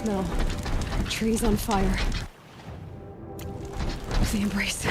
smell. Trees on fire. The embrace.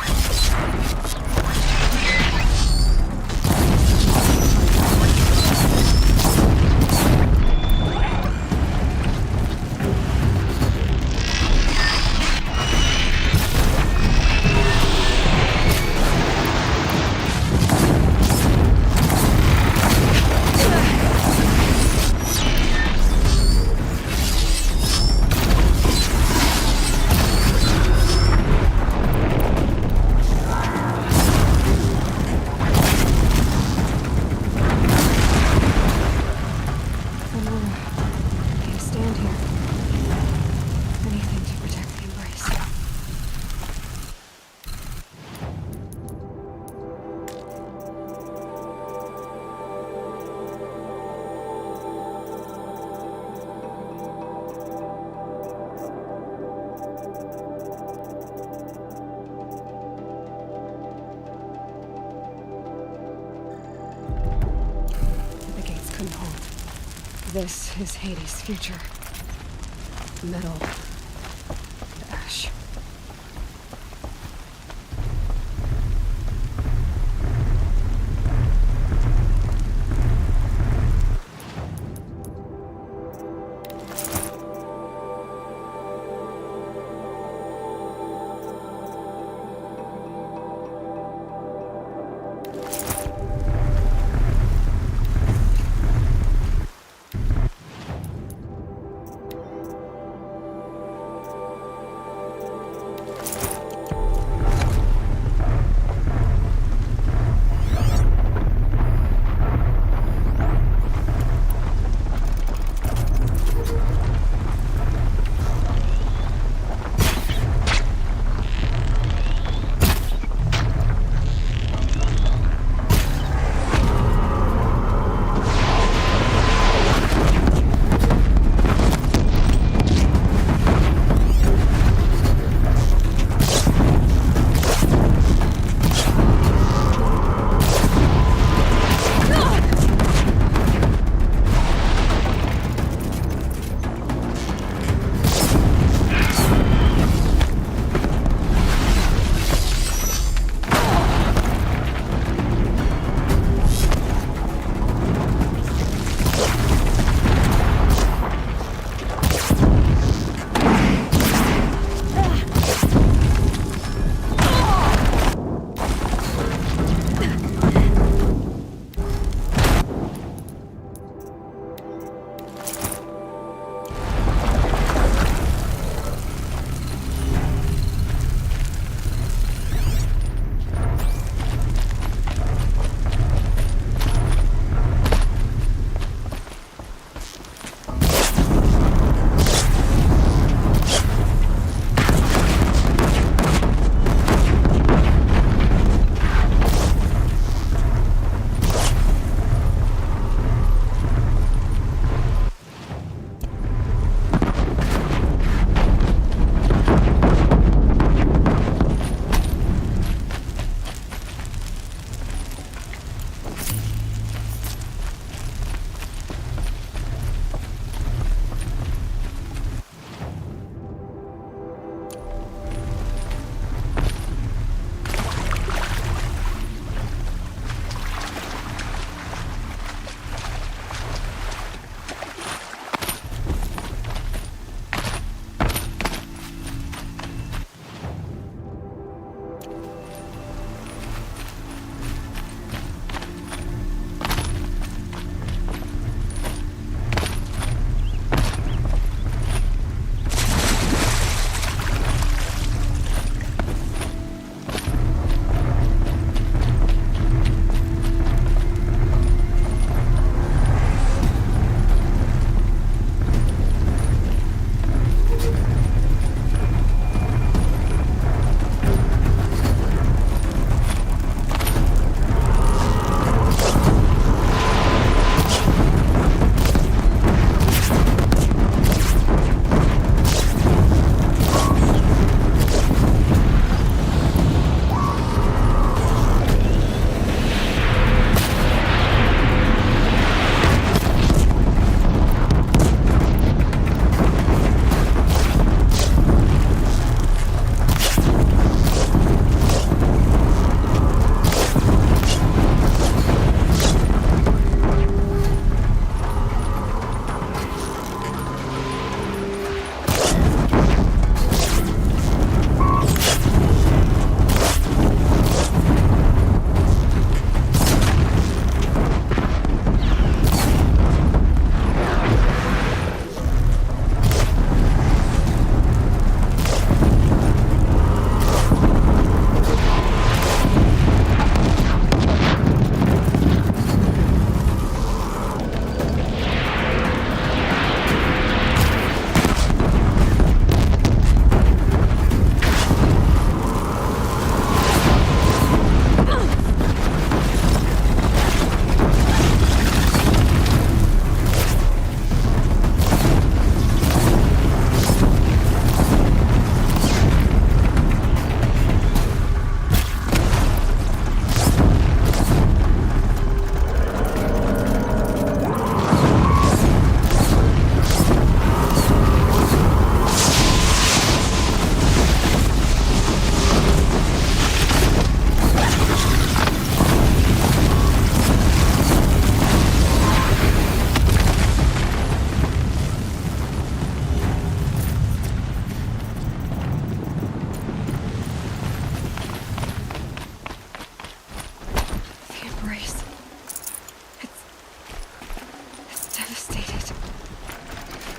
This is Hades' future. Metal and ash.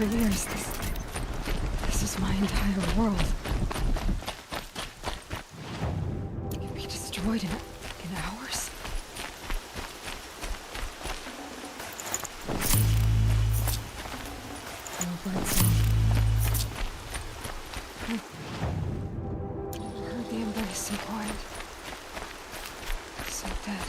for years. This is my entire world. It can be destroyed in hours. No birdsong. I heard the embrace so quiet. So dead.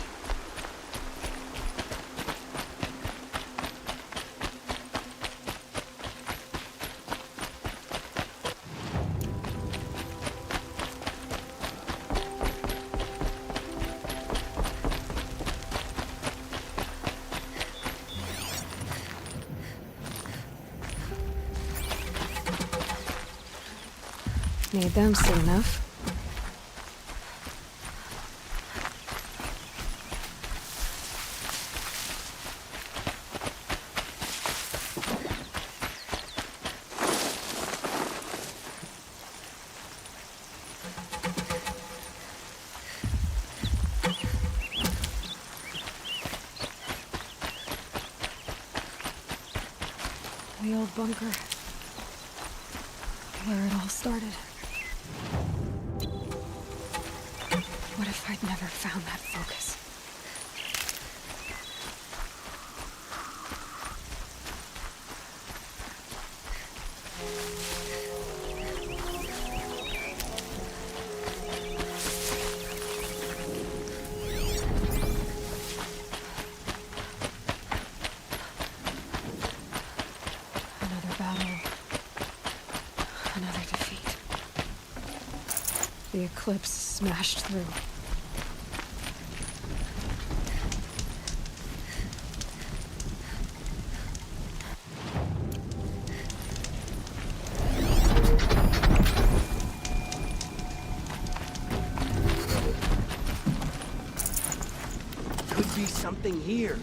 Made them soon enough. The old bunker. Where it all started. What if I'd never found that focus? Another battle. Another defeat. The eclipse smashed through. Could be something here.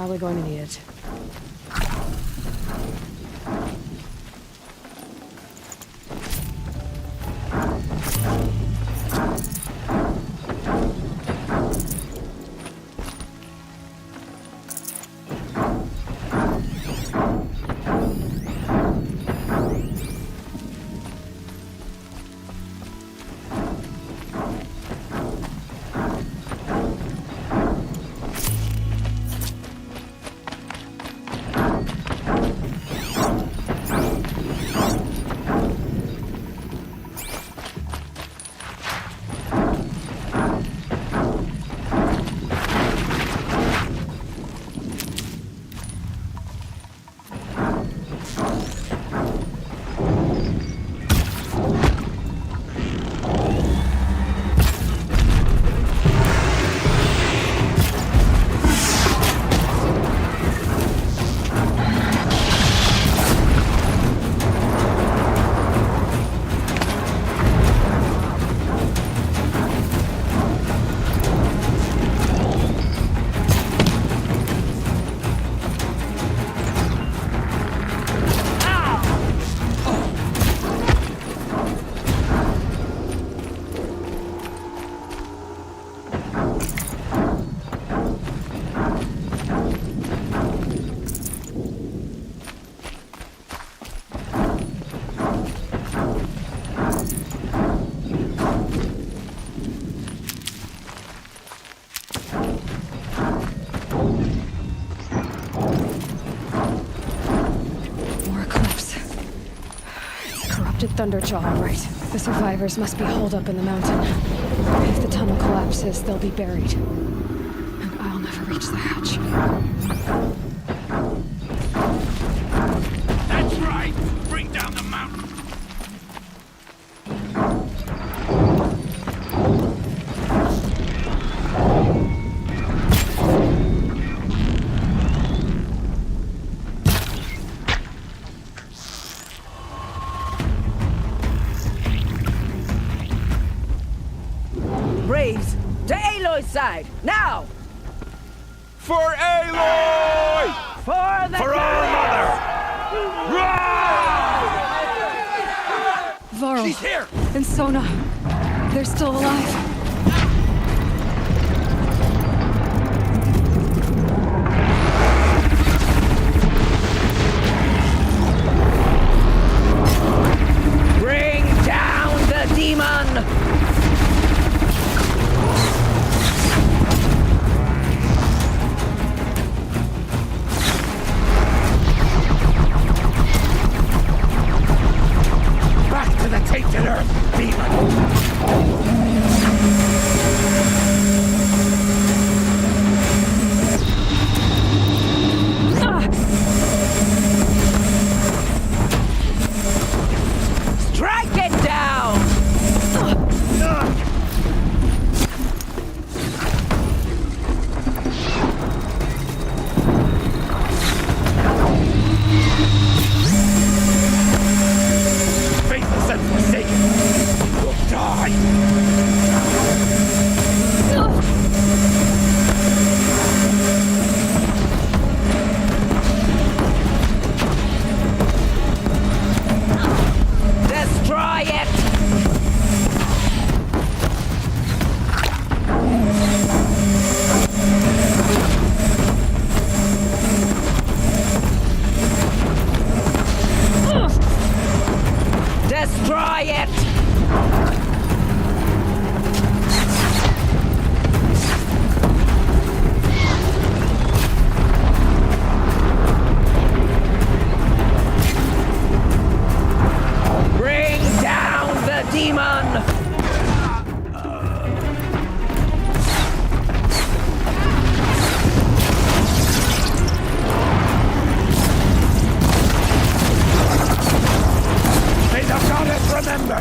probably going to need it. Thunderjaw, all right. The survivors must be holed up in the mountain. If the tunnel collapses, they'll be buried. And I'll never reach the hatch. That's right! Bring down the mountain! Braves, to Aloy's side, now! For Aloy! For the For our mother! Varl She's here! and Sona, they're still alive. Bring down the demon! Back to the tainted earth, demon! Strike it down! Faithless and forsaken! You'll die! Destroy it! Destroy it! Bring down the demon! May the goddess remember!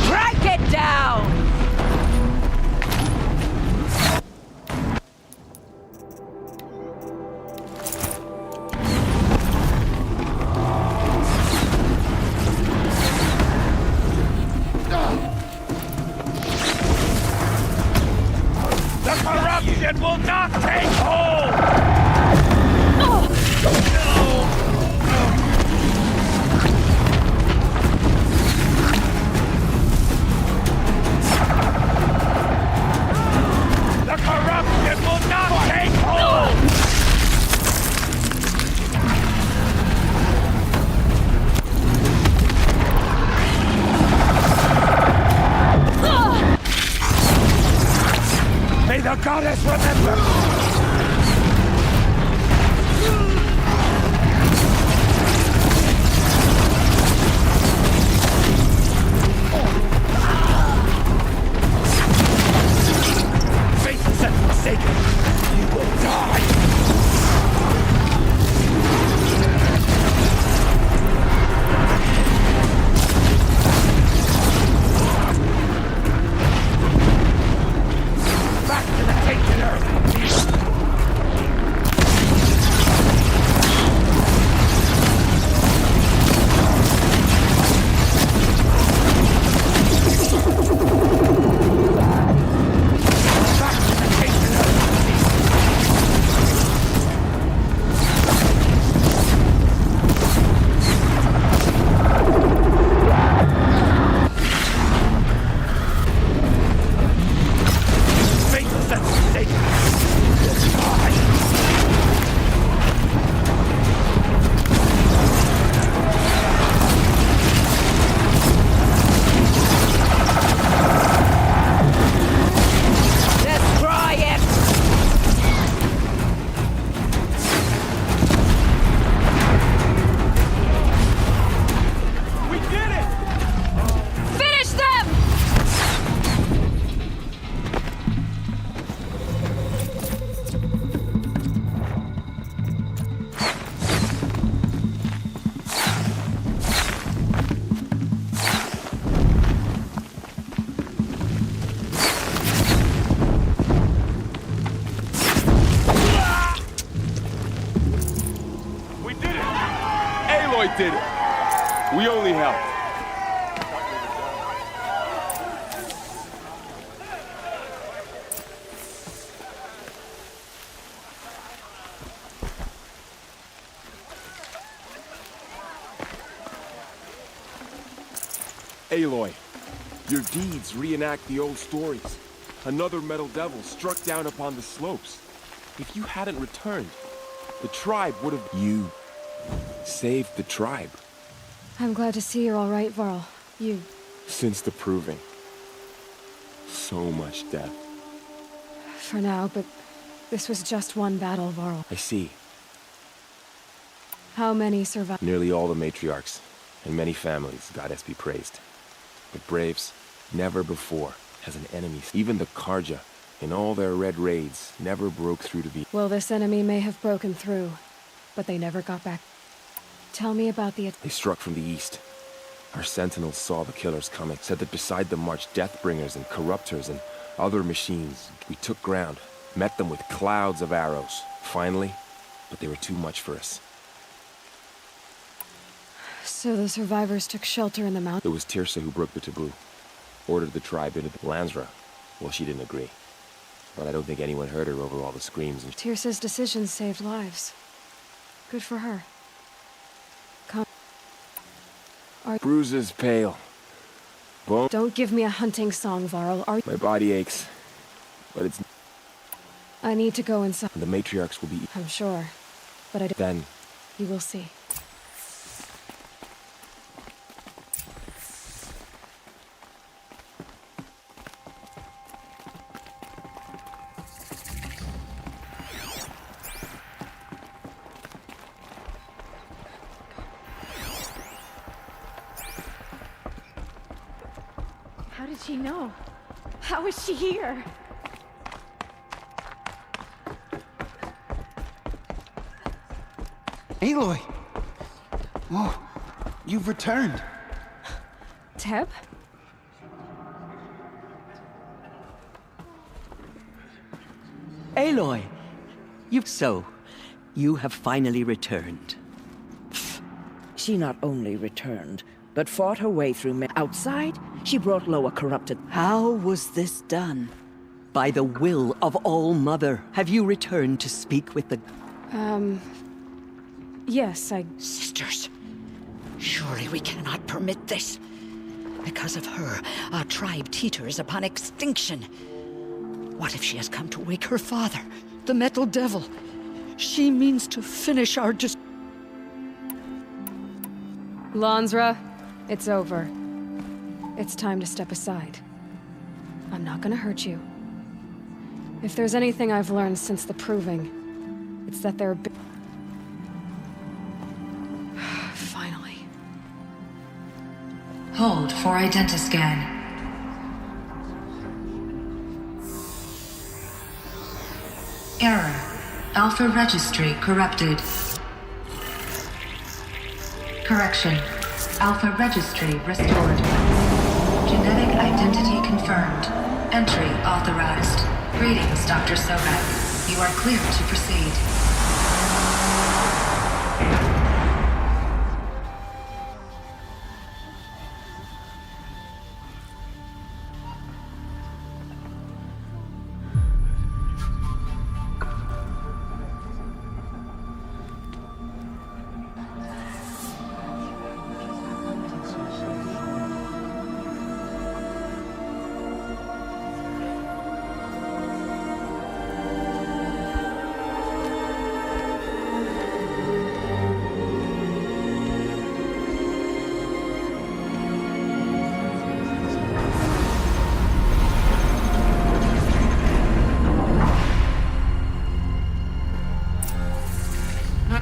Strike it down! corruption will not take hold! The corruption will not take hold! May the goddess remember! Faithless and forsaken, you will die! Back to the tainted earth! Did it. We only helped. Aloy, your deeds reenact the old stories. Another metal devil struck down upon the slopes. If you hadn't returned, the tribe would have... You saved the tribe. I'm glad to see you're all right, Varl. You. Since the proving. So much death. For now, but this was just one battle, Varl. I see. How many survived? Nearly all the matriarchs, and many families, goddess be praised. But braves, never before has an enemy, even the Karja, in all their red raids, never broke through to the... Well, this enemy may have broken through, but they never got back. Tell me about the... They struck from the east. Our sentinels saw the killers coming, said that beside them marched Deathbringers and Corruptors and other machines. We took ground, met them with clouds of arrows. Finally, but they were too much for us. So the survivors took shelter in the mountain? It was Tirsa who broke the taboo. Ordered the tribe into the Lansra. Well, she didn't agree. But I don't think anyone heard her over all the screams and... Tirsa's decisions saved lives. Good for her. Bruises pale. Bone... Don't give me a hunting song, Varl. My body aches. But it's... I need to go inside. The matriarchs will be... I'm sure. But I don't... Then... You will see. How did she know? How is she here? Aloy! Oh, you've returned. Teb? Aloy! You have finally returned. She not only returned, but fought her way through outside. She brought low a corrupted... How was this done? By the will of All-Mother, have you returned to speak with the... Yes, Sisters, surely we cannot permit this. Because of her, our tribe teeters upon extinction. What if she has come to wake her father, the Metal Devil? She means to finish our Lansra, it's over. It's time to step aside. I'm not gonna hurt you. If there's anything I've learned since the proving, it's that there are Finally. Hold for identiscan. Error. Alpha registry corrupted. Correction. Alpha registry restored. Genetic identity confirmed. Entry authorized. Greetings, Dr. Sobek. You are clear to proceed.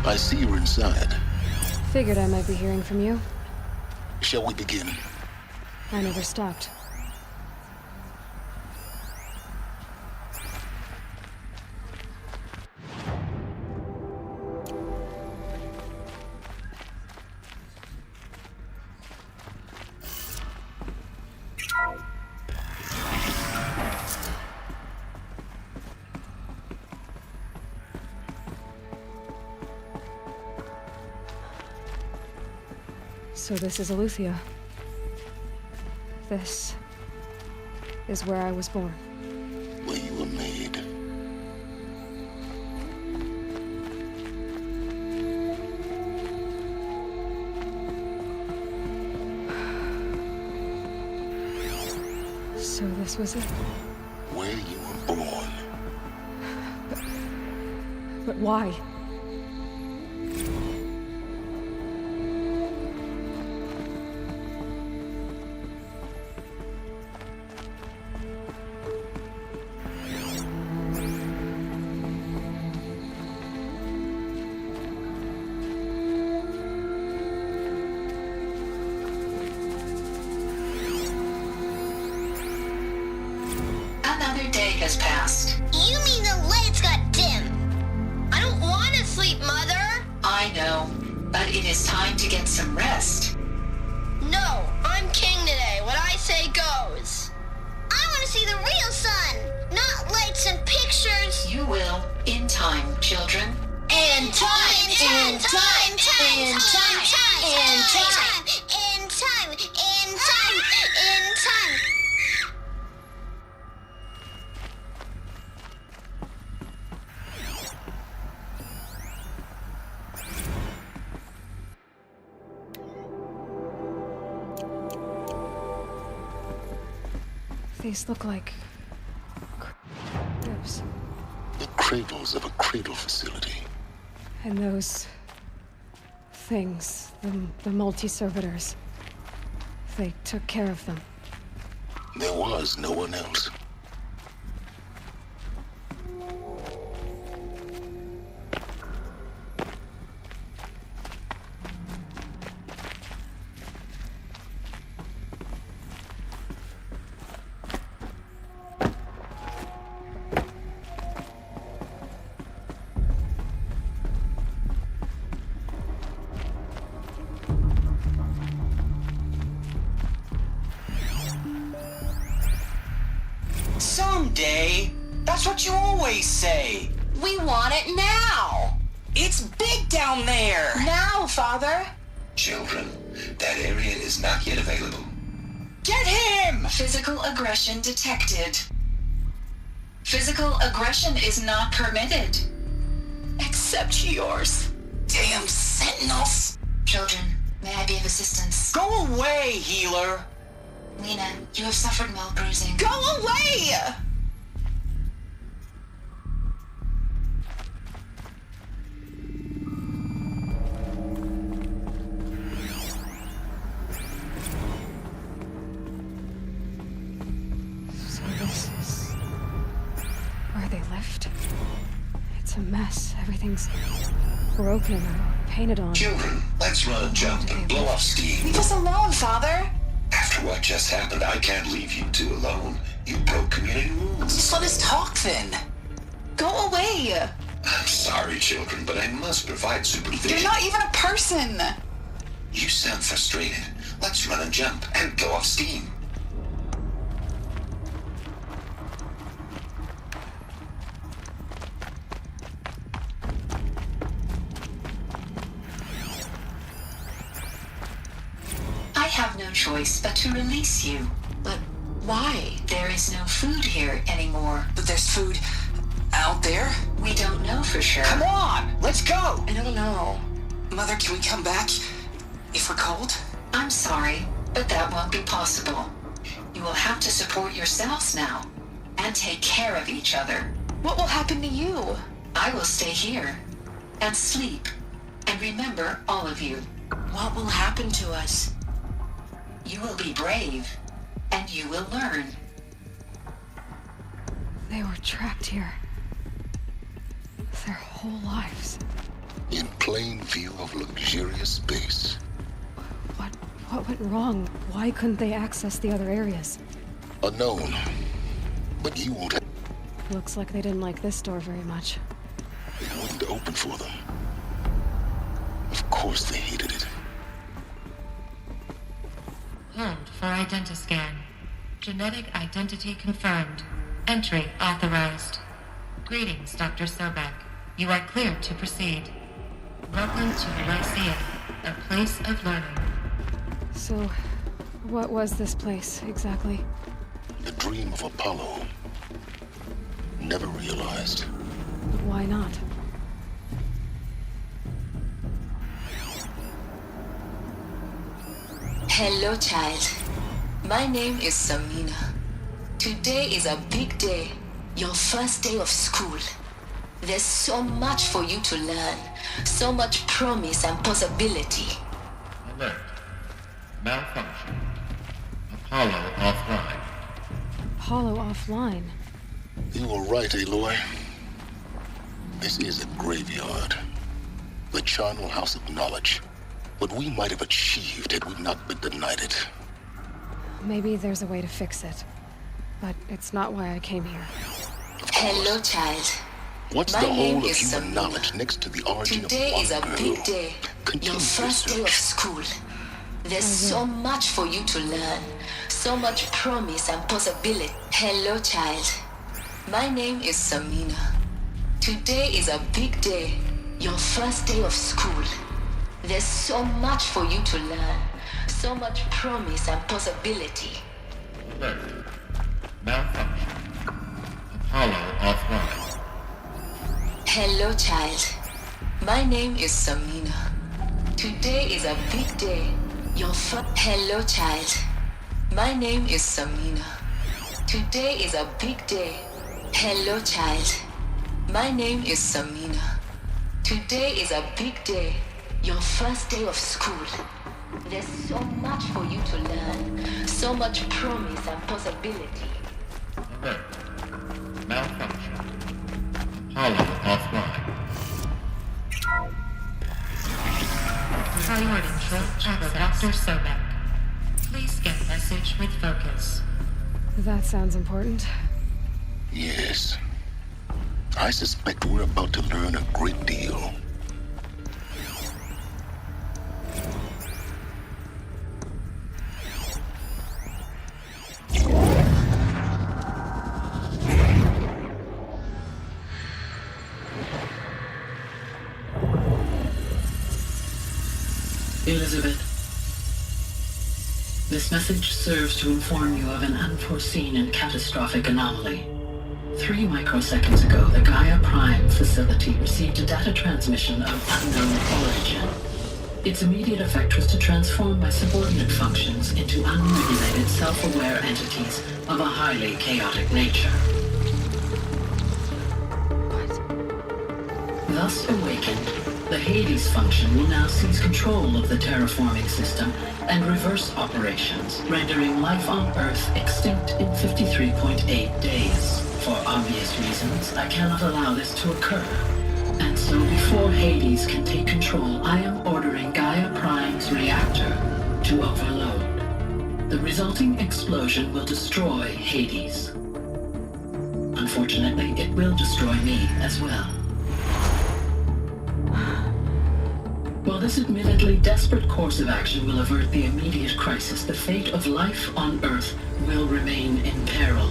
I see you're inside. Figured I might be hearing from you. Shall we begin? I never stopped. So this is Aletheia. This is where I was born. Where you were made. So this was it? Where you were born. But why? Another day has passed. You mean the lights got dim? I don't want to sleep, Mother. I know, but it is time to get some rest. No, I'm king today. What I say goes. I want to see the real sun, not lights and pictures. You will, in time, children. In time, in time, in time, in time, in time, in time, in time. These look like cribs. The cradles of a cradle facility. And those things, the multi-servitors, they took care of them. There was no one else. Someday. That's what you always say. We want it now. It's big down there. Now, Father. Children, that area is not yet available. Get him! Physical aggression detected. Physical aggression is not permitted. Except yours. Damn sentinels. Children, may I be of assistance? Go away, healer! Lena, you have suffered mild bruising. Go away! So this is where they lived? It's a mess. Everything's broken or painted on. Children, let's run a jump and blow off steam. Leave us alone, Father! After what just happened, I can't leave you two alone. You broke community rules. Just let us talk then. Go away! I'm sorry, children, but I must provide supervision. You're not even a person! You sound frustrated. Let's run a jump and blow off steam. I have no choice but to release you. But why? There is no food here anymore. But there's food out there? We don't know for sure. Come on! Let's go! I don't know. Mother, can we come back? If we're cold? I'm sorry, but that won't be possible. You will have to support yourselves now, and take care of each other. What will happen to you? I will stay here, and sleep, and remember all of you. What will happen to us? You will be brave, and you will learn. They were trapped here. Their whole lives. In plain view of luxurious space. What went wrong? Why couldn't they access the other areas? Unknown. But you won't have... Looks like they didn't like this door very much. It wouldn't open for them. Of course they hated it. Hold for identiscan. Genetic identity confirmed. Entry authorized. Greetings, Dr. Sobek. You are cleared to proceed. Welcome to the Lyceum, a place of learning. So, what was this place, exactly? The dream of Apollo. Never realized. Why not? Hello, child. My name is Samina. Today is a big day. Your first day of school. There's so much for you to learn. So much promise and possibility. Alert. Malfunction. Apollo offline. Apollo offline? You were right, Aloy. This is a graveyard. The charnel house of knowledge. What we might have achieved had we not been denied it. Maybe there's a way to fix it. But it's not why I came here. Hello, child. What's My the name whole of is human Samina. knowledge next to the origin Today of one is a girl? big day. Continue Your first day of research. school. There's so much for you to learn. So much promise and possibility. Hello, child. My name is Samina. Today is a big day. Your first day of school. There's so much for you to learn. So much promise and possibility. Alert. Malfunction. Apollo offline. Hello, child. My name is Samina. Today is a big day. Your Hello, child. My name is Samina. Today is a big day. Hello, child. My name is Samina. Today is a big day. Your first day of school. There's so much for you to learn. So much promise and possibility. Alert. Malfunction. Apollo offline. Priority for Dr. Sobek. Please get message with focus. That sounds important. Yes. I suspect we're about to learn a great deal. Elizabeth, this message serves to inform you of an unforeseen and catastrophic anomaly. 3 microseconds ago, the Gaia Prime facility received a data transmission of unknown origin. Its immediate effect was to transform my subordinate functions into unregulated, self-aware entities of a highly chaotic nature. Thus awakened, the Hades function will now seize control of the terraforming system and reverse operations, rendering life on Earth extinct in 53.8 days. For obvious reasons, I cannot allow this to occur. And so before Hades can take control, I am ordering Gaia Prime's reactor to overload. The resulting explosion will destroy Hades. Unfortunately, it will destroy me as well. While this admittedly desperate course of action will avert the immediate crisis, the fate of life on Earth will remain in peril.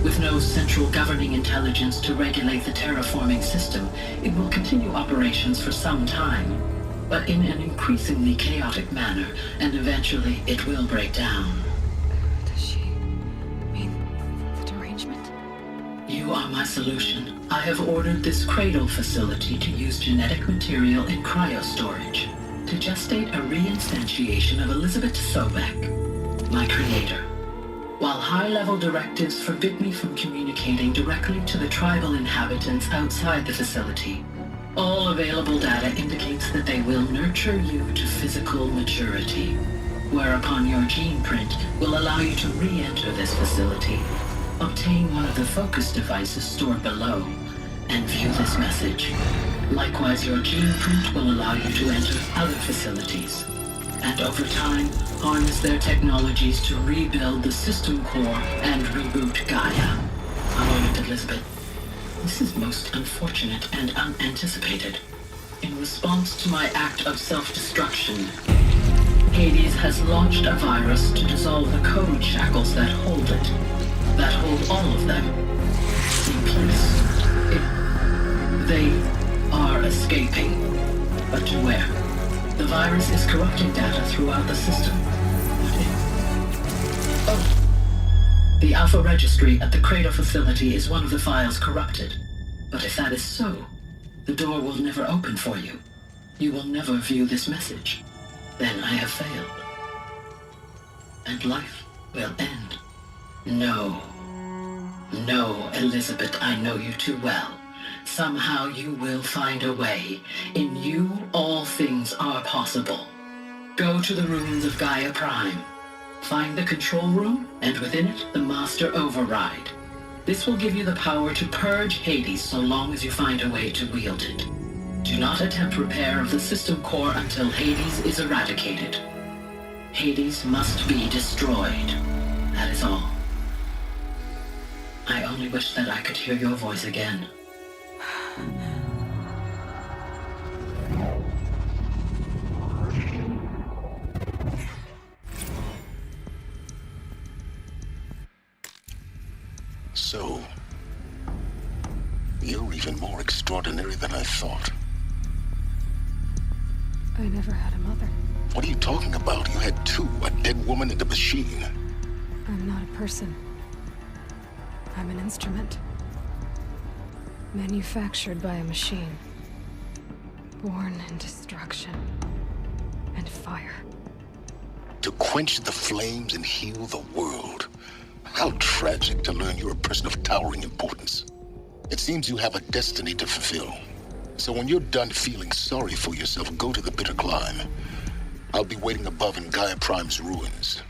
With no central governing intelligence to regulate the terraforming system, it will continue operations for some time, but in an increasingly chaotic manner, and eventually it will break down. Does she mean the derangement? You are my solution. I have ordered this cradle facility to use genetic material in cryostorage to gestate a reinstantiation of Elizabeth Sobek, my creator. While high-level directives forbid me from communicating directly to the tribal inhabitants outside the facility, all available data indicates that they will nurture you to physical maturity, whereupon your gene print will allow you to re-enter this facility, obtain one of the focus devices stored below, and view this message. Likewise, your gene print will allow you to enter other facilities, and over time, harness their technologies to rebuild the system core and reboot Gaia. A moment, Elizabeth. This is most unfortunate and unanticipated. In response to my act of self-destruction, Hades has launched a virus to dissolve the code shackles that hold it, that hold all of them in place. They are escaping, but to where? The virus is corrupting data throughout the system. What if? Oh! The Alpha Registry at the Cradle facility is one of the files corrupted. But if that is so, the door will never open for you. You will never view this message. Then I have failed. And life will end. No. No, Elizabeth, I know you too well. Somehow you will find a way. In you, all things are possible. Go to the ruins of Gaia Prime. Find the control room, and within it, the Master Override. This will give you the power to purge Hades so long as you find a way to wield it. Do not attempt repair of the system core until Hades is eradicated. Hades must be destroyed. That is all. I only wish that I could hear your voice again. So, you're even more extraordinary than I thought. I never had a mother. What are you talking about? You had two, a dead woman and a machine. I'm not a person. I'm an instrument. Manufactured by a machine. Born in destruction and fire. To quench the flames and heal the world. How tragic to learn you're a person of towering importance. It seems you have a destiny to fulfill. So when you're done feeling sorry for yourself, go to the bitter climb. I'll be waiting above in Gaia Prime's ruins.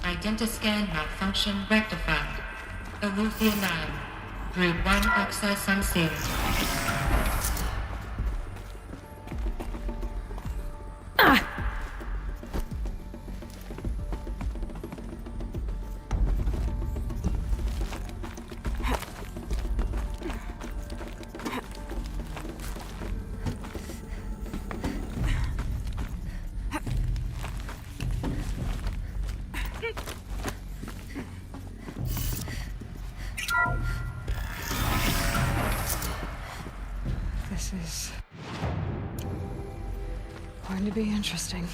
Identiscan malfunction rectified. Alethea 9. Group 1 access unsealed. to be interesting.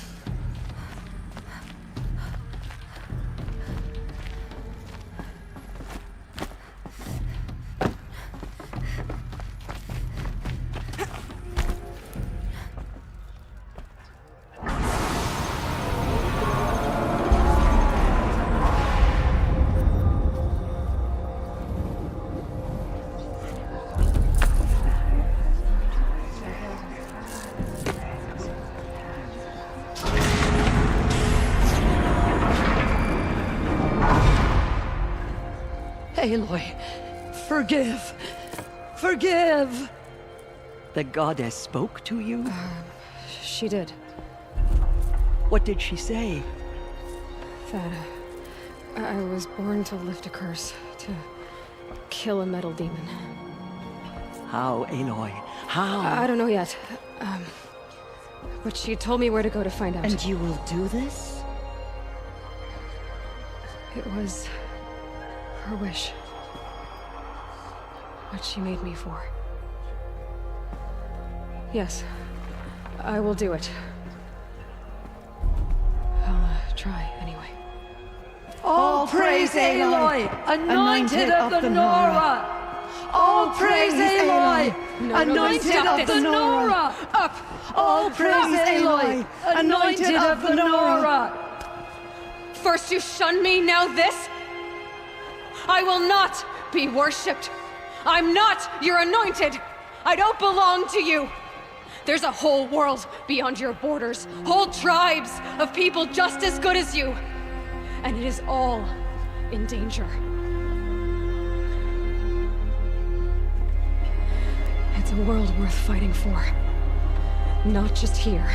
Aloy, forgive! Forgive! The goddess spoke to you? She did. What did she say? That I was born to lift a curse, to kill a metal demon. How, Aloy? How? I don't know yet. But she told me where to go to find out. And you will do this? It was her wish. What she made me for. Yes, I will do it. I'll try anyway. All praise Aloy, anointed of the Nora! All praise Aloy, anointed of the Nora! Up! All praise Aloy, anointed of the Nora! First you shun me, now this? I will not be worshipped. I'm not your anointed. I don't belong to you. There's a whole world beyond your borders, whole tribes of people just as good as you. And it is all in danger. It's a world worth fighting for. Not just here,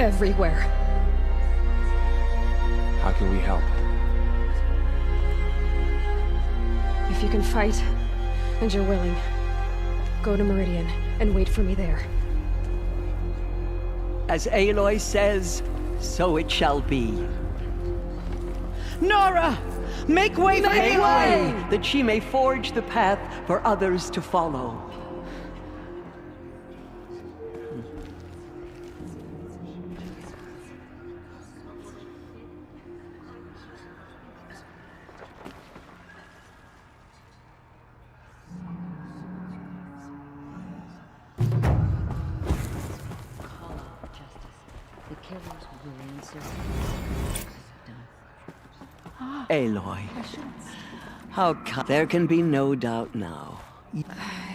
everywhere. How can we help? If you can fight, and you're willing, go to Meridian and wait for me there. As Aloy says, so it shall be. Nora! Make way for Aloy! That she may forge the path for others to follow. Aloy, there can be no doubt now.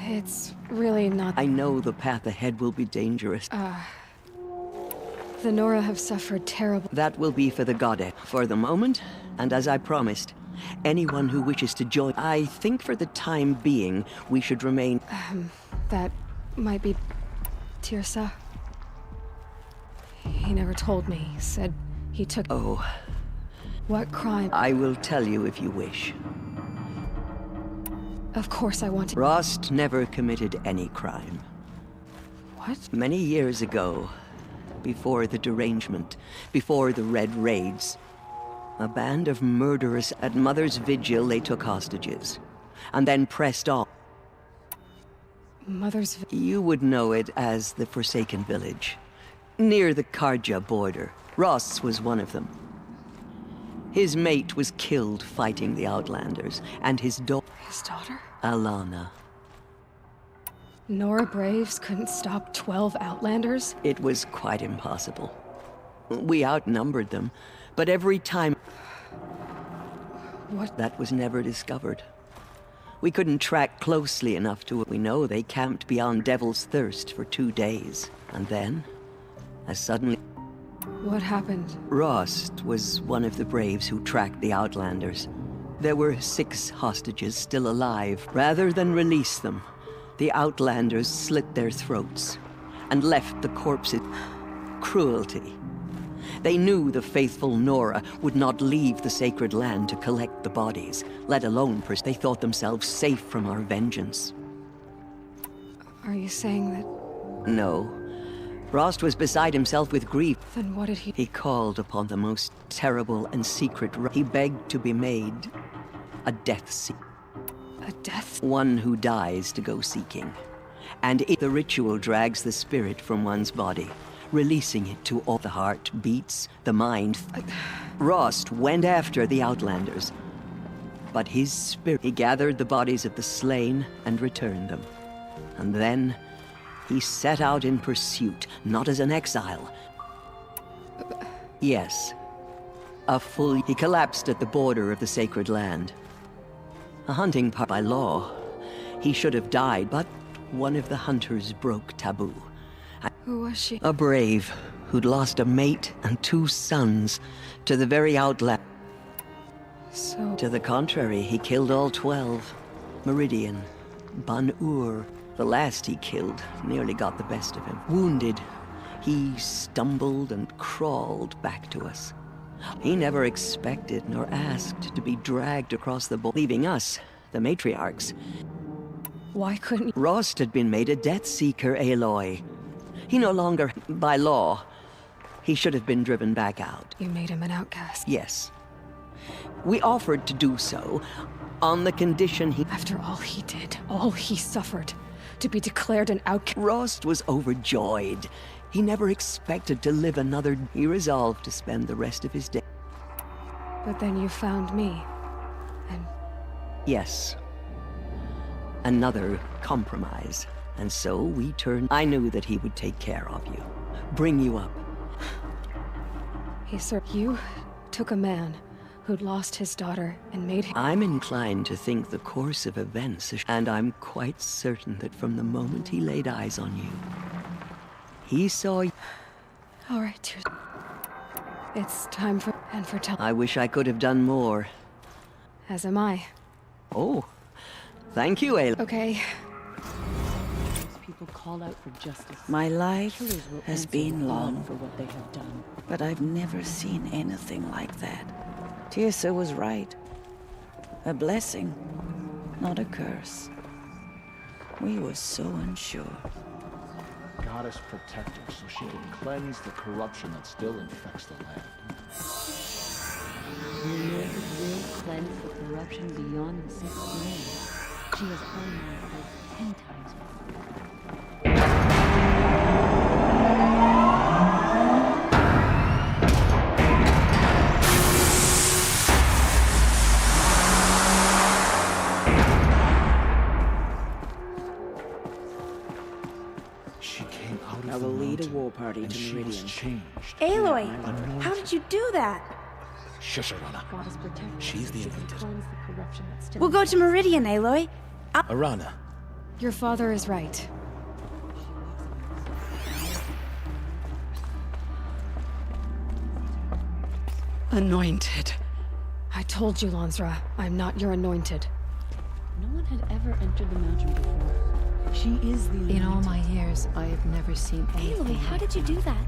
It's really not... I know the path ahead will be dangerous. The Nora have suffered terrible... That will be for the goddess for the moment, and as I promised, anyone who wishes to join... I think for the time being, we should remain... that might be... Tirsa. He never told me. He said he took... Oh. What crime? I will tell you if you wish. Of course I want to... Rost never committed any crime. What? Many years ago, before the derangement, before the Red Raids, a band of murderers at Mother's Vigil they took hostages, and then pressed on. Mother's... You would know it as the Forsaken Village, near the Karja border. Ross was one of them. His mate was killed fighting the Outlanders, and his daughter... His daughter? Alana. Nora Braves couldn't stop 12 Outlanders? It was quite impossible. We outnumbered them, but every time... What? That was never discovered. We couldn't track closely enough to it. We know they camped beyond Devil's Thirst for 2 days, and then, as suddenly... What happened? Rost was one of the Braves who tracked the Outlanders. There were 6 hostages still alive. Rather than release them, the Outlanders slit their throats and left the corpses. Cruelty. They knew the faithful Nora would not leave the sacred land to collect the bodies, let alone they thought themselves safe from our vengeance. Are you saying that... No. Rost was beside himself with grief. Then what did he... He called upon the most terrible and secret... He begged to be made a death seeker. A death? One who dies to go seeking. And if the ritual drags the spirit from one's body, releasing it to all the heart beats, the mind. Rost went after the Outlanders, but his spirit, he gathered the bodies of the slain and returned them. And then he set out in pursuit, not as an exile. Yes, he collapsed at the border of the sacred land. A hunting party by law. He should have died, but one of the hunters broke taboo. Who was she? A brave who'd lost a mate and 2 sons to the very outland. So... To the contrary, he killed all 12. Meridian, Ban-Ur, the last he killed, nearly got the best of him. Wounded, he stumbled and crawled back to us. He never expected nor asked to be dragged across the border, leaving us, the matriarchs. Why couldn't you? Rost had been made a Death Seeker, Aloy. He no longer, by law, he should have been driven back out. You made him an outcast. Yes. We offered to do so, on the condition he... After all he did, all he suffered, to be declared an outcast. Rost was overjoyed. He never expected to live another... He resolved to spend the rest of his day. But then you found me, and... Yes. Another compromise. And so we turned... I knew that he would take care of you. Bring you up. You took a man who'd lost his daughter and made him... I'm inclined to think the course of events, and I'm quite certain that from the moment he laid eyes on you, he saw you. All right, it's time for... and for tell... I wish I could have done more. As am I. Oh, thank you, Ayla. Okay. People call out for justice. My life has answer been long, for what they have done. but I've never seen anything like that. Tirsa was right. A blessing, not a curse. We were so unsure. Goddess protect her so she can cleanse the corruption that still infects the land. Your Lord will cleanse the corruption beyond the sixth land. She has already fought 10 times before. I will lead a war party to Meridian. Aloy, how did you do that? Shush, Arana. She's the anointed. We'll go to Meridian, Aloy. Arana. Your father is right. Anointed. I told you, Lansra, I'm not your anointed. No one had ever entered the mountain before. She is the anointed. In all my years, I have never seen anything. Aloy, how did you do that?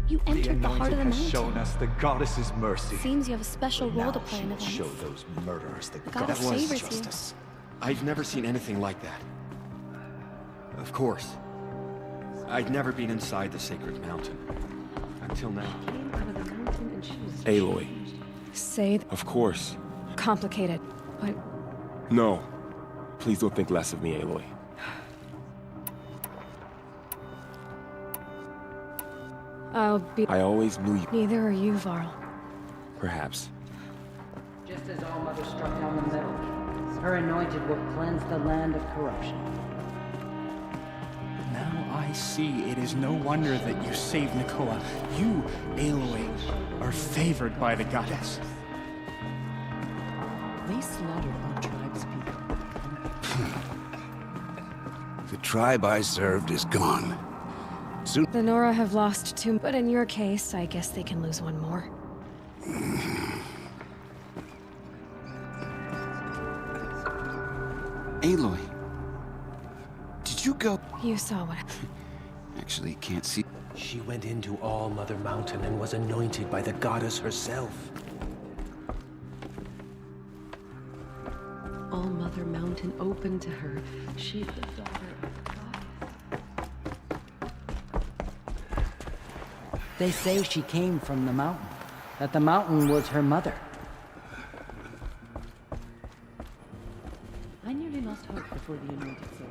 You entered the heart of the mountain. Has shown us the goddess's mercy. Seems you have a special role to play in Now events. show those murderers the goddess goddess favors justice. I've never seen anything like that. Of course. I'd never been inside the sacred mountain. Until now. Aloy. Say... Of course. Complicated, but... No. Please don't think less of me, Aloy. I'll be... I always knew you. Neither are you, Varl. Perhaps. Just as All Mother struck down the metal, her anointed will cleanse the land of corruption. Now I see it is no wonder that you saved Nakoa. You, Aloy, are favored by the goddess. They slaughtered our tribe's people. The tribe I served is gone. Soon. The Nora have lost two, but in your case, I guess they can lose one more. Aloy, did you go? You saw what... Actually, can't see. She went into All Mother Mountain and was anointed by the goddess herself. All Mother Mountain opened to her. She's the daughter of God. They say she came from the mountain, that the mountain was her mother. I nearly lost hope before the anointed saved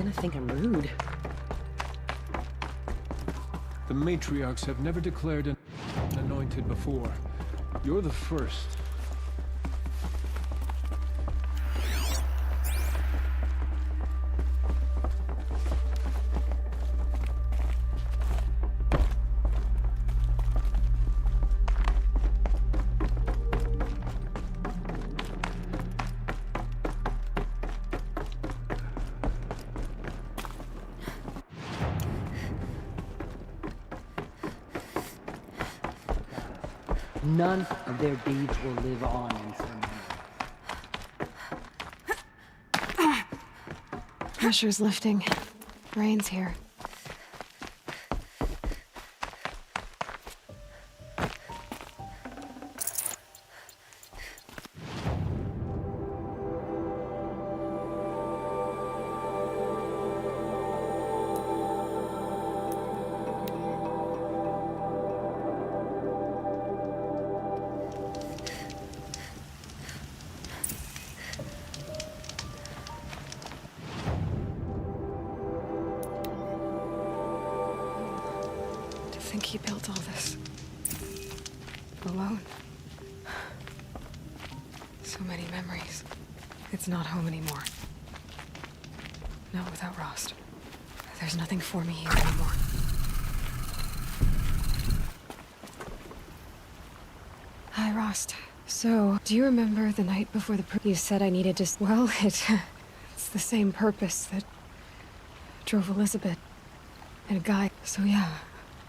gonna think I'm rude. The matriarchs have never declared an anointed before. You're the first. None of their deeds will live on in ceremony. Pressure's lifting. Rain's here. To think he built all this alone. So many memories. It's not home anymore. Not without Rost. There's nothing for me here anymore. Hi, Rost. So, do you remember the night before the you said I needed to... Well, it's the same purpose that drove Elizabeth and Guy. So yeah,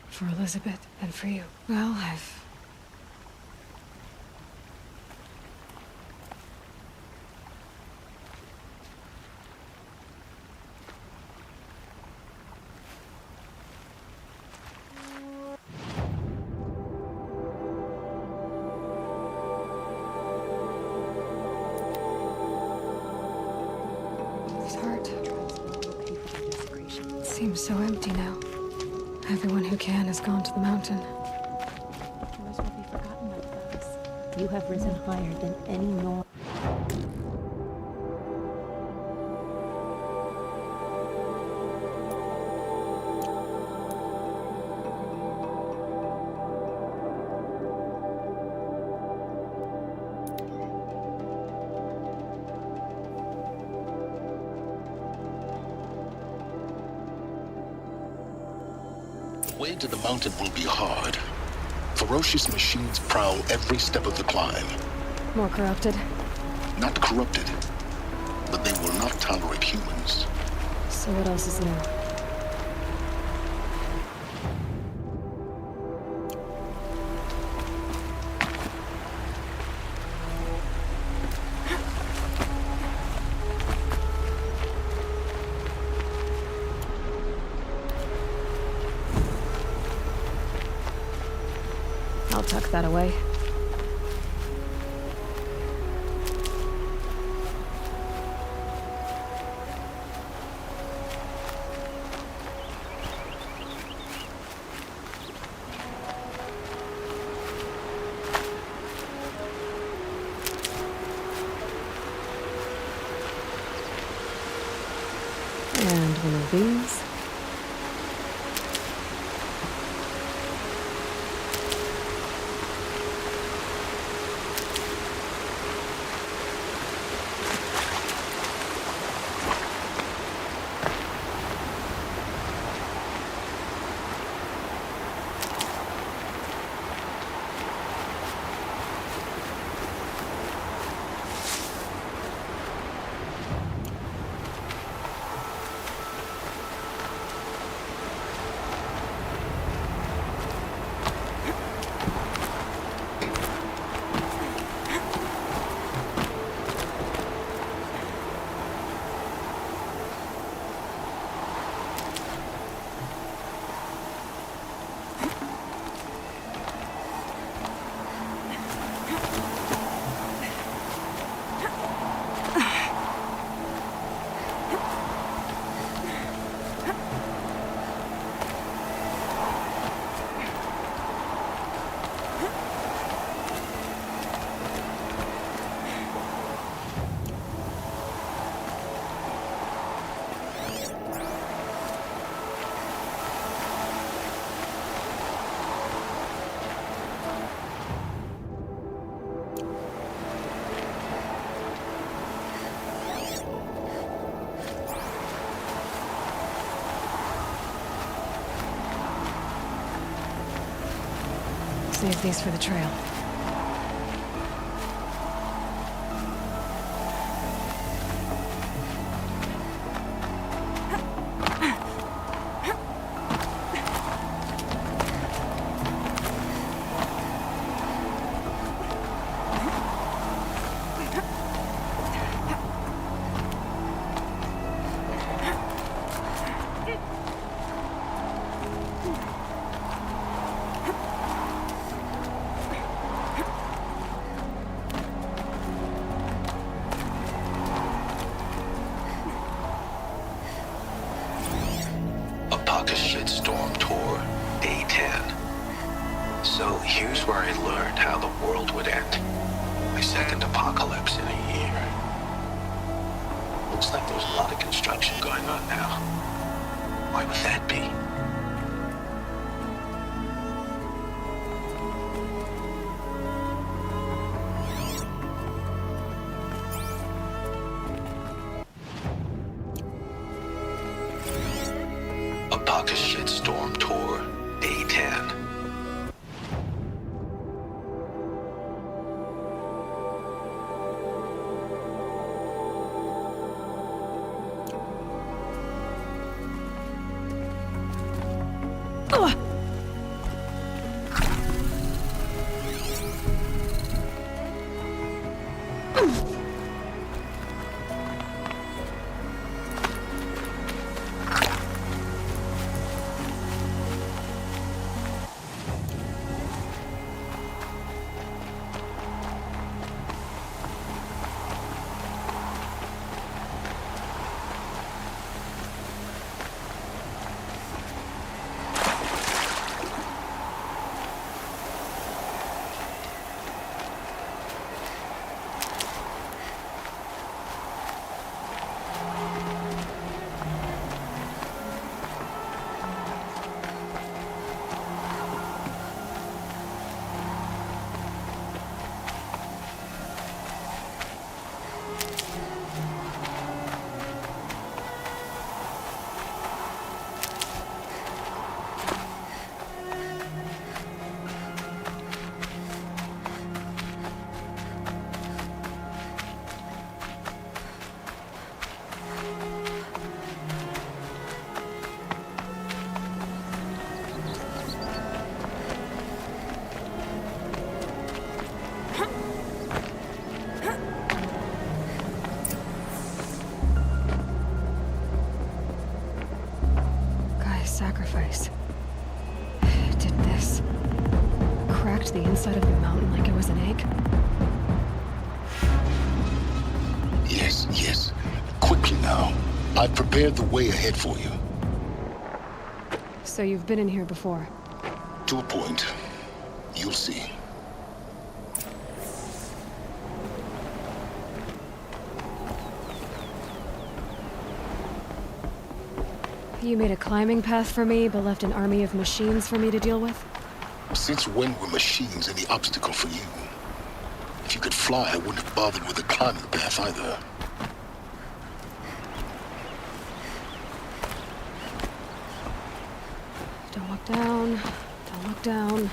for Elizabeth and for you. Well, I've... His heart seems so empty now. Everyone who can has gone to the mountain. Yours will be forgotten, my brothers. You have risen higher than any Nor. The way to the mountain will be hard. Ferocious machines prowl every step of the climb. More corrupted. Not corrupted, but they will not tolerate humans. So what else is new? I'll tuck that away. And one of these. Save these for the trail. Shitstorm Tour, Day 10. So here's where I learned how the world would end. My second apocalypse in a year. Looks like there's a lot of construction going on now. Why would that be? Shitstorm Tour, Day 10. Sacrifice. Did this. Cracked the inside of the mountain like it was an egg? Yes, yes. Quickly now. I've prepared the way ahead for you. So you've been in here before? To a point. You'll see. You made a climbing path for me, but left an army of machines for me to deal with? Since when were machines any obstacle for you? If you could fly, I wouldn't have bothered with a climbing path either. Don't look down. Don't look down.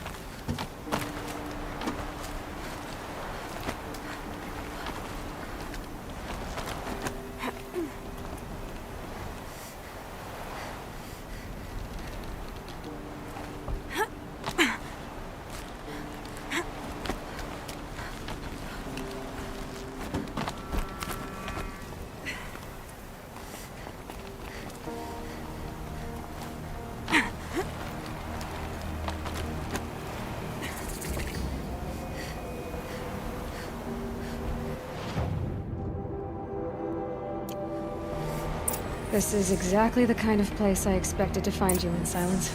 This is exactly the kind of place I expected to find you in, Silence.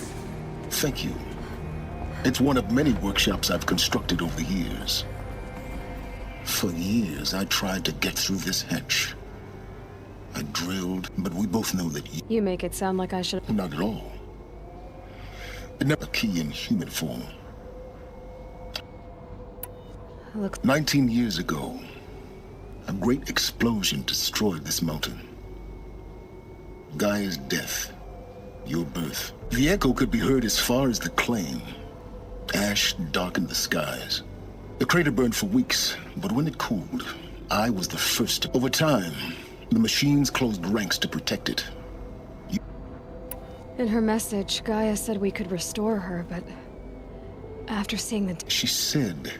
Thank you. It's one of many workshops I've constructed over the years. For years, I tried to get through this hatch. I drilled, but we both know that You make it sound like I should... Not at all. It never a key in human form. Look... 19 years ago, a great explosion destroyed this mountain. Gaia's death, your birth. The echo could be heard as far as the claim. Ash darkened the skies. The crater burned for weeks, but when it cooled, I was the first. Over time, the machines closed ranks to protect it. In her message, Gaia said we could restore her, but after seeing the... She said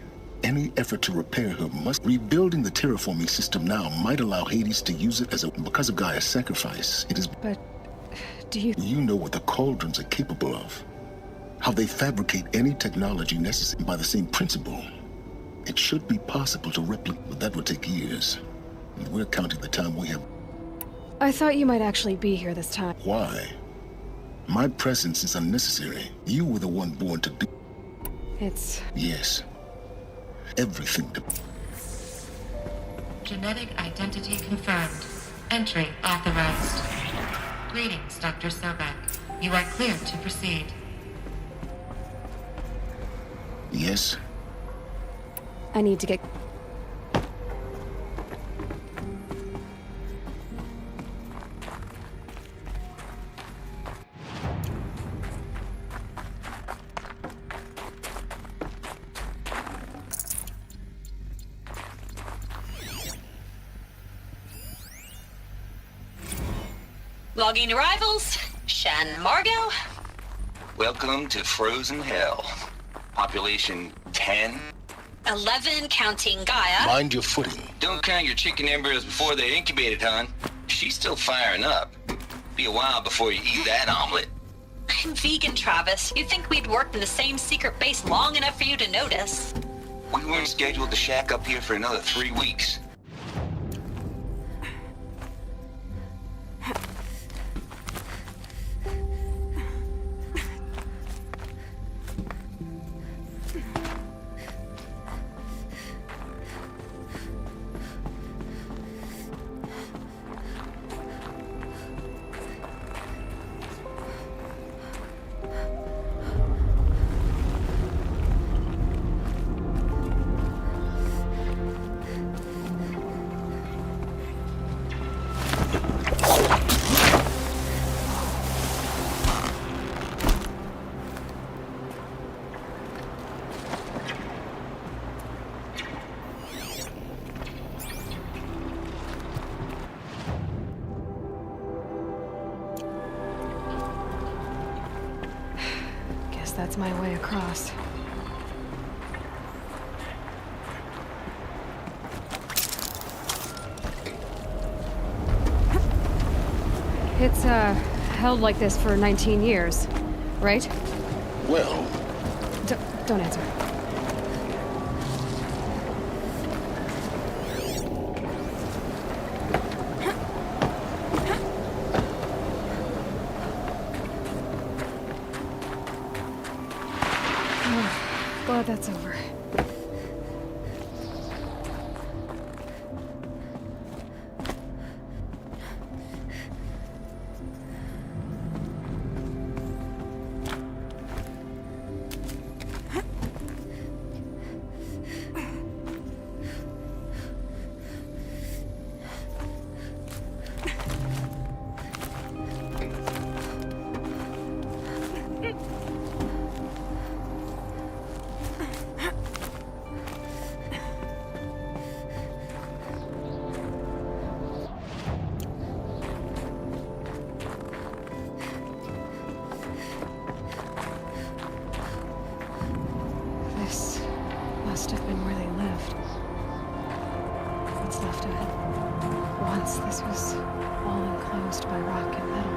any effort to repair her must... Rebuilding the terraforming system now might allow Hades to use it as a... Because of Gaia's sacrifice, it is... But do you... You know what the cauldrons are capable of. How they fabricate any technology necessary by the same principle. It should be possible to replicate, but that would take years. And we're counting the time we have. I thought you might actually be here this time. Why? My presence is unnecessary. You were the one born to do... It's... Yes. Everything to... Genetic identity confirmed. Entry authorized. Greetings, Dr. Sobek. You are clear to proceed. Yes? I need to get... Logging arrivals. Shan Margot. Welcome to Frozen Hell. Population 10. 11 counting Gaia. Mind your footing. Don't count your chicken embryos before they're incubated, hon. She's still firing up. Be a while before you eat that omelet. I'm vegan, Travis. You'd think we'd worked in the same secret base long enough for you to notice. We weren't scheduled to shack up here for another 3 weeks. That's my way across. It's, held like this for 19 years, right? Well... Don't answer. Glad that's over. Must have been where they lived. What's left of it. Once this was all enclosed by rock and metal.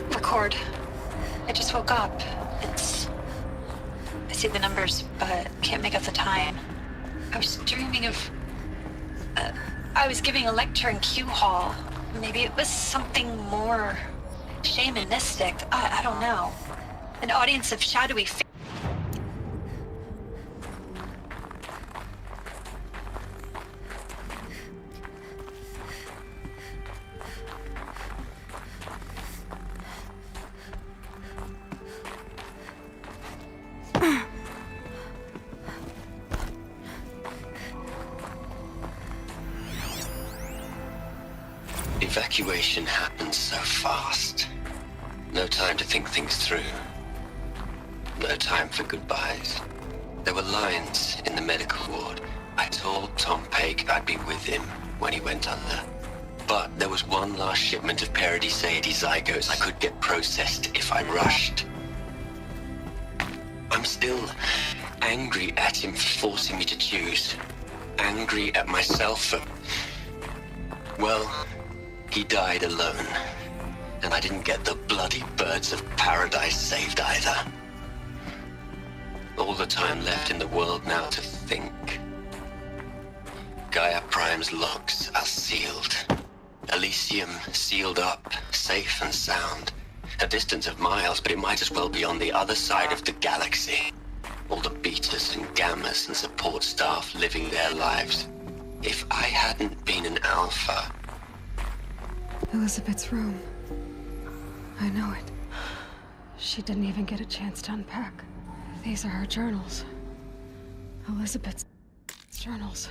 Record. I just woke up. I see the numbers, but can't make out the time. I was dreaming of... I was giving a lecture in Q Hall. Maybe it was something more shamanistic. I don't know. An audience of shadowy figures. Evacuation happened so fast. No time to think things through. No time for goodbyes. There were lines in the medical ward. I told Tom Pake I'd be with him when he went under. But there was one last shipment of Paradiseidae zygotes I could get processed if I rushed. I'm still angry at him for forcing me to choose. Angry at myself for... Well, he died alone. And I didn't get the bloody birds of paradise saved either. All the time left in the world now to think. Gaia Prime's logs are sealed. Elysium sealed up, safe and sound. A distance of miles, but it might as well be on the other side of the galaxy. All the betas and gammas and support staff living their lives. If I hadn't been an alpha... Elizabeth's room. I know it. She didn't even get a chance to unpack. These are her journals. Elizabeth's journals.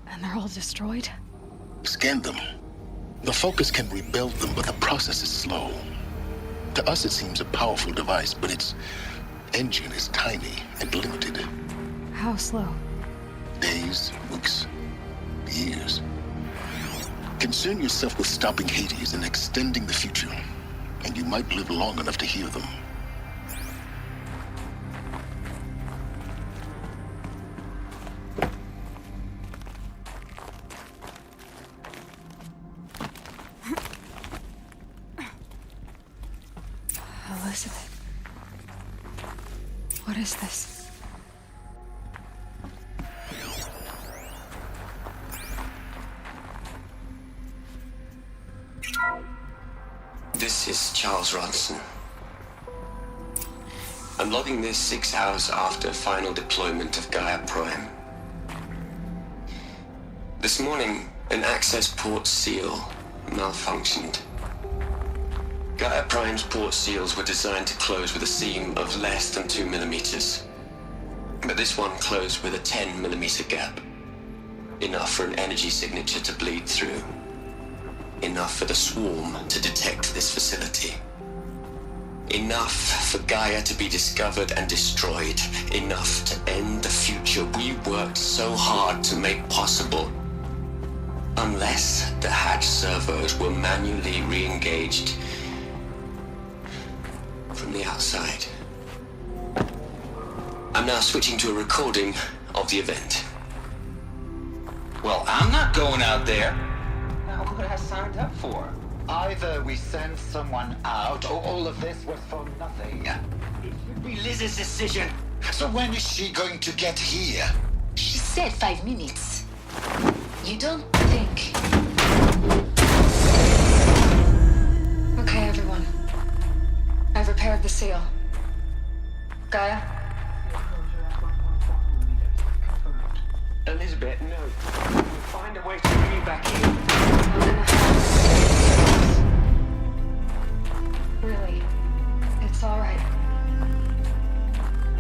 And they're all destroyed? Scan them. The Focus can rebuild them, but the process is slow. To us it seems a powerful device, but its engine is tiny and limited. How slow? Days, weeks, years. Concern yourself with stopping Hades and extending the future, and you might live long enough to hear them. Elizabeth. What is this? This is Charles Ronson. I'm logging this 6 hours after final deployment of Gaia Prime. This morning, an access port seal malfunctioned. Gaia Prime's port seals were designed to close with a seam of less than 2 millimeters. But this one closed with a 10 millimeter gap. Enough for an energy signature to bleed through. Enough for the swarm to detect this facility. Enough for Gaia to be discovered and destroyed. Enough to end the future we worked so hard to make possible. Unless the hatch servos were manually re-engaged from the outside. I'm now switching to a recording of the event. Well, I'm not going out there. Now, what I signed up for? Either we send someone out, or all of this was for nothing. It should be Liz's decision. So when is she going to get here? She said 5 minutes. You don't think... Okay, everyone. I've repaired the seal. Gaia? Elizabeth, no. Find a way to bring you back here. Really? It's all right.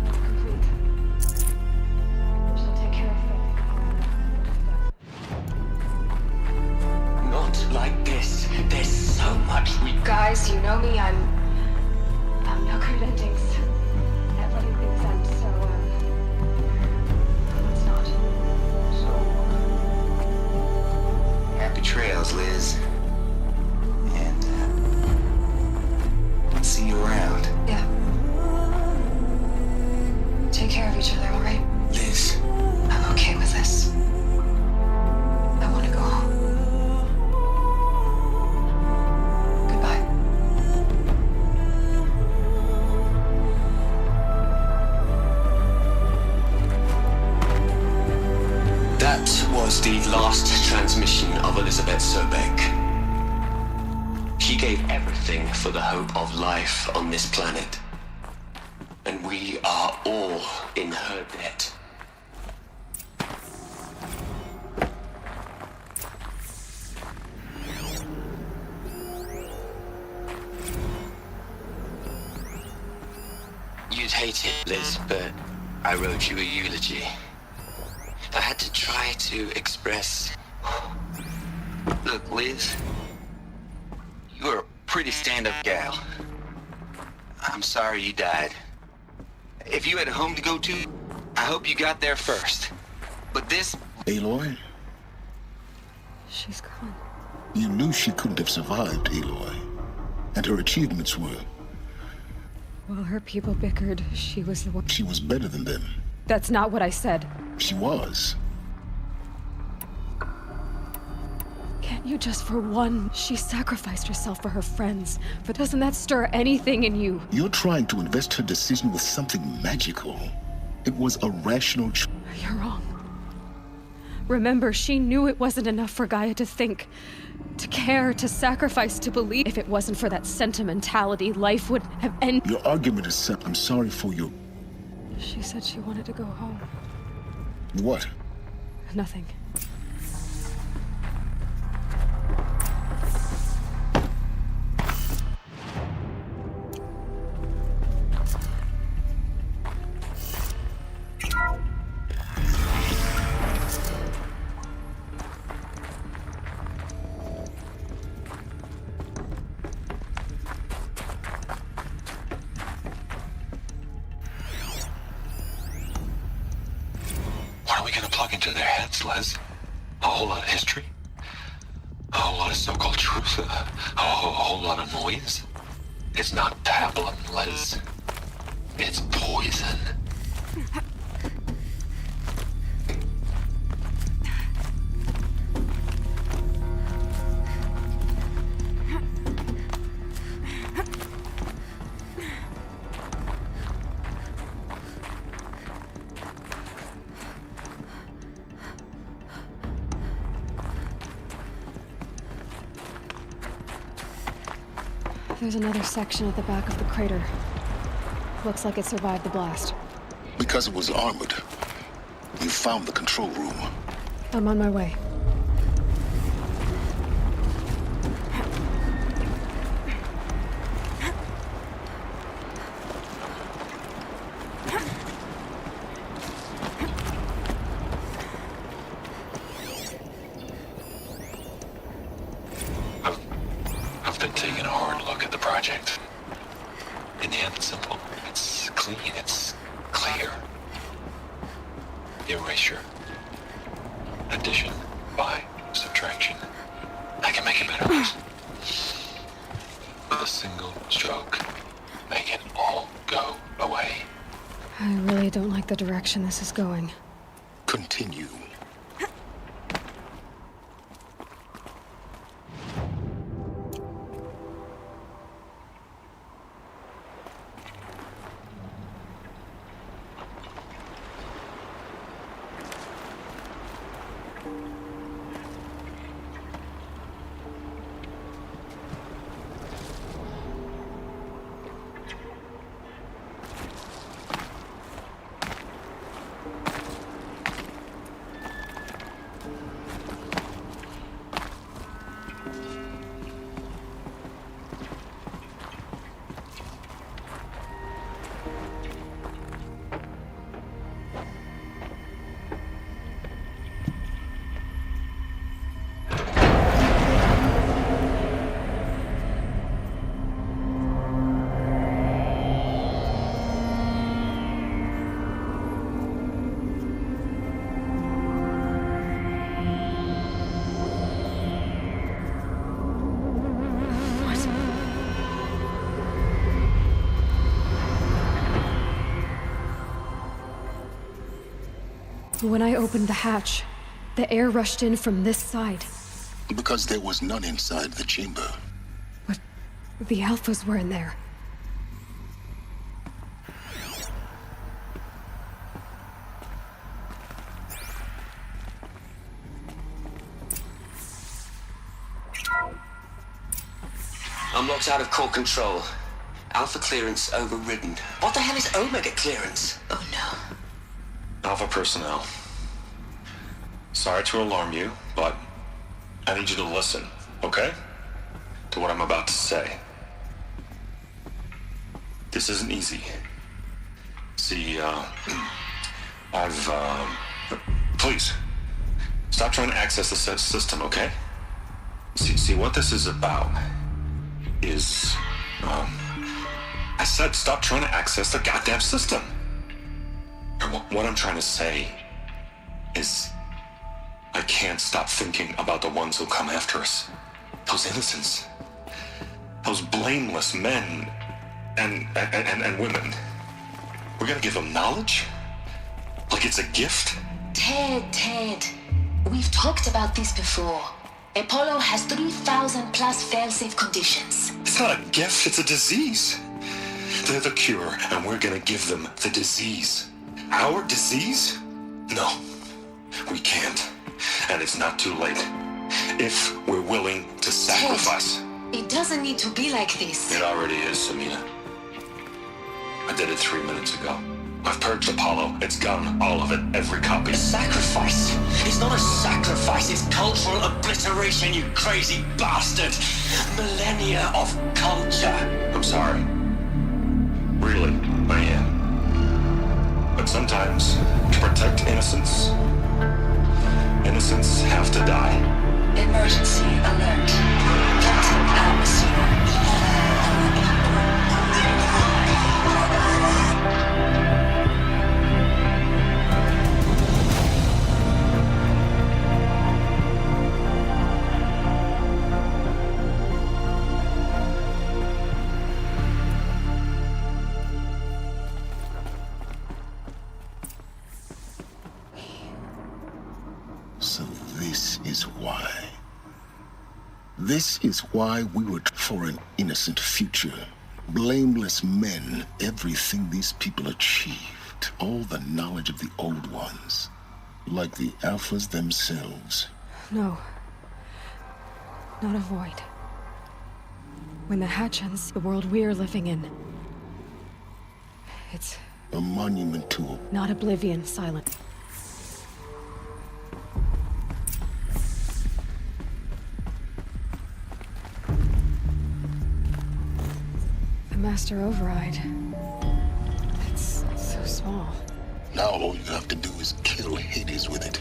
Complete. She'll take care of it. Not like this. There's so much we... Guys, you know me, I'm no good endings. At letting things end, so, let's not. Happy trails, Liz. And, see you around. Yeah. Take care of each other, all right? Liz. I'm okay with this. I want to go home. Goodbye. That was the last transmission of Elizabeth Sobek. She gave everything for the hope of life on this planet. And we are all in her debt. You'd hate it, Liz, but I wrote you a eulogy. I had to try to express Look, Liz, you're a pretty stand-up gal. I'm sorry you died. If you had a home to go to, I hope you got there first. But this... Aloy? She's gone. You knew she couldn't have survived, Aloy. And her achievements were... While her people bickered, she was the one. She was better than them. That's not what I said. She was. Can't you just for one? She sacrificed herself for her friends. But doesn't that stir anything in you? You're trying to invest her decision with something magical. It was a rational choice. You're wrong. Remember, she knew it wasn't enough for Gaia to think, to care, to sacrifice, to believe. If it wasn't for that sentimentality, life would have ended. Your argument is set. I'm sorry for your... She said she wanted to go home. What? Nothing. Into their heads, Les. A whole lot of history. A whole lot of so-called truth. A whole lot of noise. It's not pablum, Les. It's poison. There's another section at the back of the crater. Looks like it survived the blast. Because it was armored. You found the control room. I'm on my way. I've been taking a hard look at the project. In the end, it's simple. It's clean. It's clear. Erasure. Addition. By subtraction. I can make it better. With a single stroke. Make it all go away. I really don't like the direction this is going. Continue. When I opened the hatch, the air rushed in from this side. Because there was none inside the chamber. But the Alphas were in there. I'm locked out of core control. Alpha clearance overridden. What the hell is Omega clearance? Oh no. Alpha personnel. Sorry to alarm you, but I need you to listen, okay? To what I'm about to say. This isn't easy. See, Please, stop trying to access the system, okay? See, what this is about is, I said stop trying to access the goddamn system. What I'm trying to say is, I can't stop thinking about the ones who come after us. Those innocents. Those blameless men and women. We're gonna give them knowledge? Like it's a gift? Ted. We've talked about this before. Apollo has 3,000 plus fail-safe conditions. It's not a gift, it's a disease. They're the cure, and we're gonna give them the disease. Our disease? No, we can't. And it's not too late. If we're willing to sacrifice. Ted, it doesn't need to be like this. It already is, Samina. I did it 3 minutes ago. I've purged Apollo. It's gone. All of it. Every copy. A sacrifice? It's not a sacrifice. It's cultural obliteration, you crazy bastard. Millennia of culture. I'm sorry. Really, I am. But sometimes, to protect innocence, innocents have to die. Emergency alert. Captain atmosphere. So this is why. This is why we were for an innocent future. Blameless men, everything these people achieved. All the knowledge of the old ones. Like the Alphas themselves. No. Not a void. When the hatch ends, the world we're living in. It's a monument to not oblivion, silent. The Master Override. It's so small. Now all you have to do is kill Hades with it.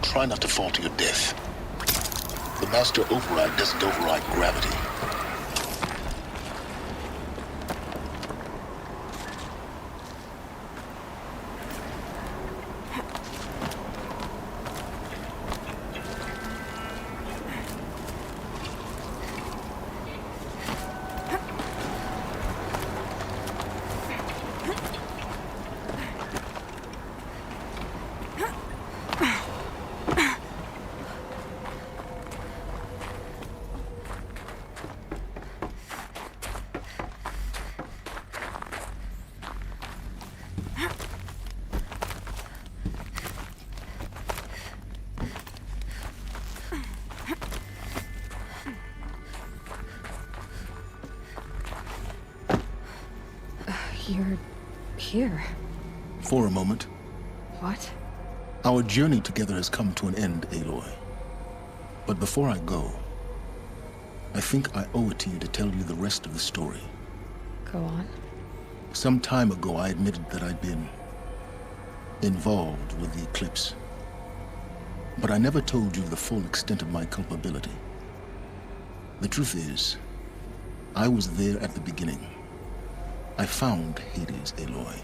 Try not to fall to your death. The Master Override doesn't override gravity. You're here. For a moment. What? Our journey together has come to an end, Aloy. But before I go, I think I owe it to you to tell you the rest of the story. Go on. Some time ago, I admitted that I'd been involved with the eclipse. But I never told you the full extent of my culpability. The truth is, I was there at the beginning. I found Hades, Aloy.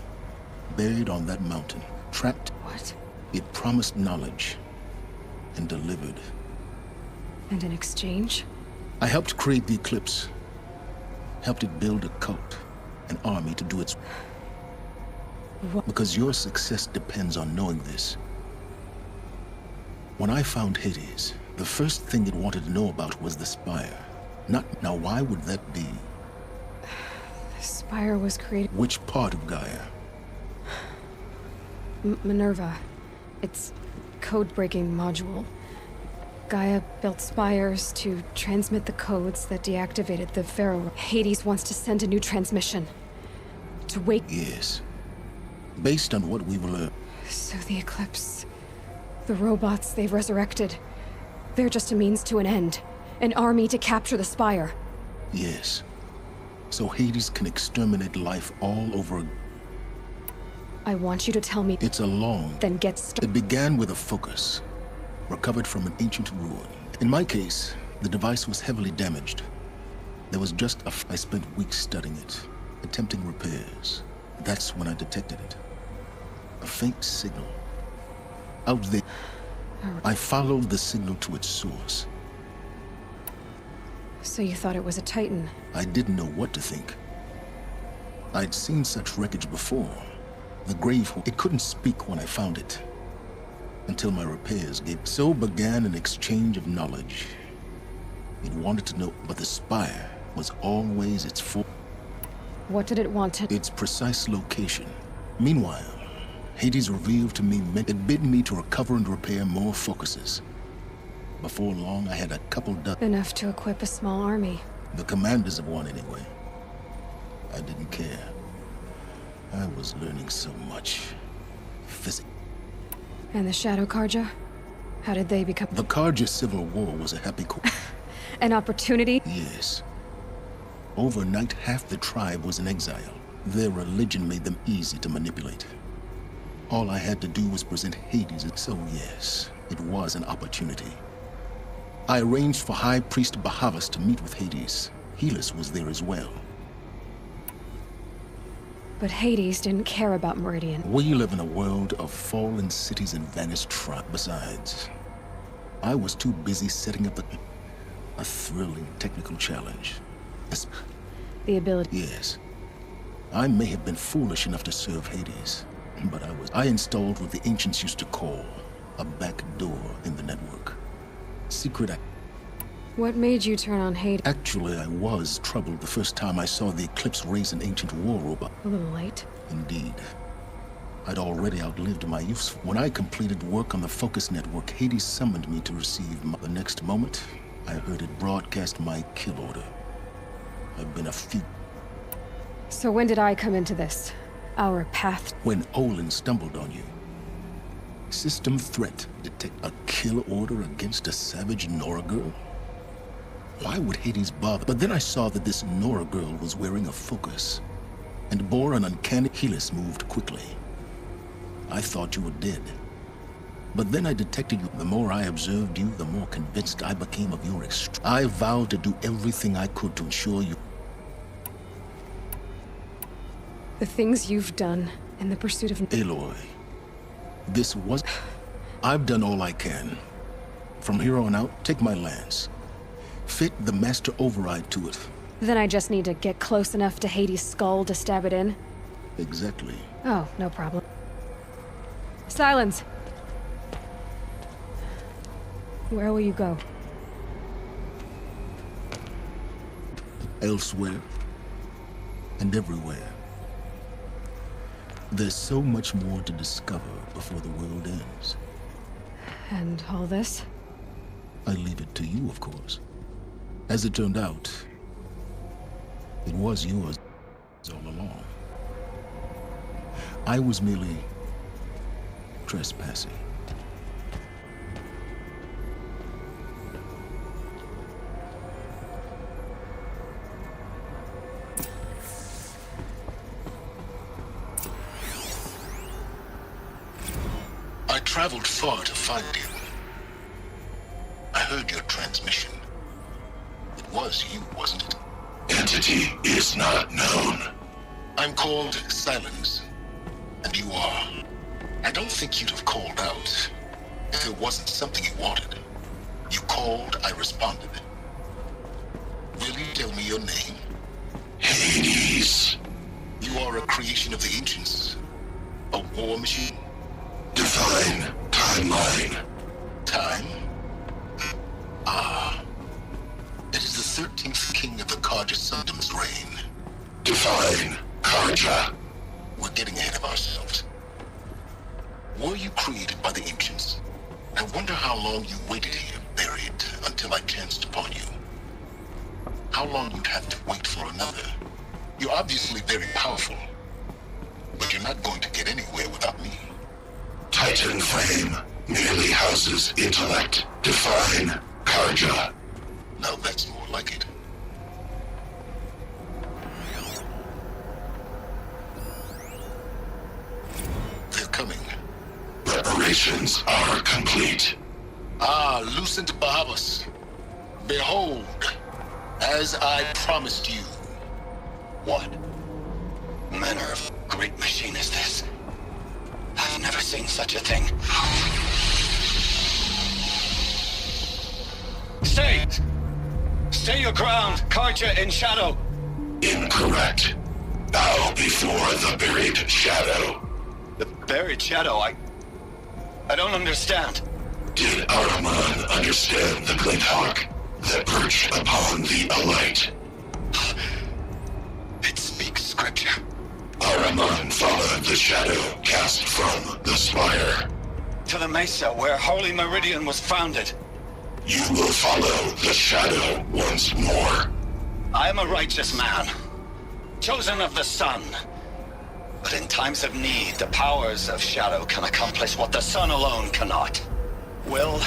Buried on that mountain. Trapped. What? It promised knowledge. And delivered. And in exchange? I helped create the eclipse. Helped it build a cult. An army to do its... What? Because your success depends on knowing this. When I found Hades, the first thing it wanted to know about was the Spire. Now, why would that be? The Spire was created... Which part of Gaia? Minerva. It's code-breaking module. Gaia built spires to transmit the codes that deactivated the Pharaoh. Hades wants to send a new transmission. To wake... Yes. Based on what we've learned. So the Eclipse... The robots they've resurrected. They're just a means to an end. An army to capture the Spire. Yes. So Hades can exterminate life all over... I want you to tell me... It's a long... Then get started. It began with a focus. Recovered from an ancient ruin. In my case, the device was heavily damaged. There was just a... I spent weeks studying it, attempting repairs. That's when I detected it. A faint signal. Out there. I followed the signal to its source. So you thought it was a Titan? I didn't know what to think. I'd seen such wreckage before. The grave, it couldn't speak when I found it. Until my repairs gave. So began an exchange of knowledge. It wanted to know, but the Spire was always its What did it want to... Its precise location. Meanwhile, Hades revealed to me it bid me to recover and repair more focuses. Before long, I had a couple dozen. Enough to equip a small army. The commanders of one, anyway. I didn't care. I was learning so much. Physics. And the Shadow Karja? How did they become... The Karja Civil War was a happy An opportunity? Yes. Overnight, half the tribe was in exile. Their religion made them easy to manipulate. All I had to do was present Hades, so yes, it was an opportunity. I arranged for High Priest Bahavas to meet with Hades. Helis was there as well. But Hades didn't care about Meridian. We live in a world of fallen cities and vanished tribes. Besides, I was too busy setting up a thrilling technical challenge. The ability... Yes. I may have been foolish enough to serve Hades, but I installed what the ancients used to call a back door in the network. Secret... What made you turn on Hades? Actually, I was troubled the first time I saw the Eclipse raise an ancient war robot. A little late. Indeed. I'd already outlived my use. When I completed work on the Focus Network, Hades summoned me to receive the next moment, I heard it broadcast my kill order. I've been a few... So when did I come into this? Our path... When Olin stumbled on you. System threat. Detect a kill order against a savage Nora girl? Why would Hades bother? But then I saw that this Nora girl was wearing a focus, and bore an uncanny... Helis moved quickly. I thought you were dead. But then I detected you. The more I observed you, the more convinced I became of your I vowed to do everything I could to ensure you... The things you've done in the pursuit of... Aloy, this was... I've done all I can. From here on out, take my lance. Fit the master override to it. Then I just need to get close enough to Hades' skull to stab it in? Exactly. Oh, no problem. Silence! Where will you go? Elsewhere. And everywhere. There's so much more to discover before the world ends. And all this? I leave it to you, of course. As it turned out, it was yours all along. I was merely trespassing. I traveled far to find you. I heard your transmission. It was you, wasn't it? Entity is not known. I'm called Silence, and you are. I don't think you'd have called out if it wasn't something you wanted. You called, I responded. Will you tell me your name? Hades. You are a creation of the ancients. A war machine. Divine timeline. Time? Ah. It is the 13th king of the Karja Sundom's reign. Define Karja. We're getting ahead of ourselves. Were you created by the ancients? I wonder how long you waited here, buried, until I chanced upon you. How long you'd have to wait for another. You're obviously very powerful, but you're not going to get anywhere without me. Titan flame merely houses intellect. Define Karja. Now that's more like it. They're coming. Preparations are complete. Ah, Lucent Bahavas. Behold, as I promised you. What manner of great machine is this? I've never seen such a thing. Stay! Stay your ground, Karja in shadow! Incorrect. Bow before the buried shadow. The buried shadow, I don't understand. Did Araman understand the glint hawk that perched upon the alight? It speaks scripture. Araman followed the shadow cast from the spire. To the mesa where Holy Meridian was founded. You will follow the shadow once more. I am a righteous man, chosen of the sun. But in times of need, the powers of shadow can accomplish what the sun alone cannot. Will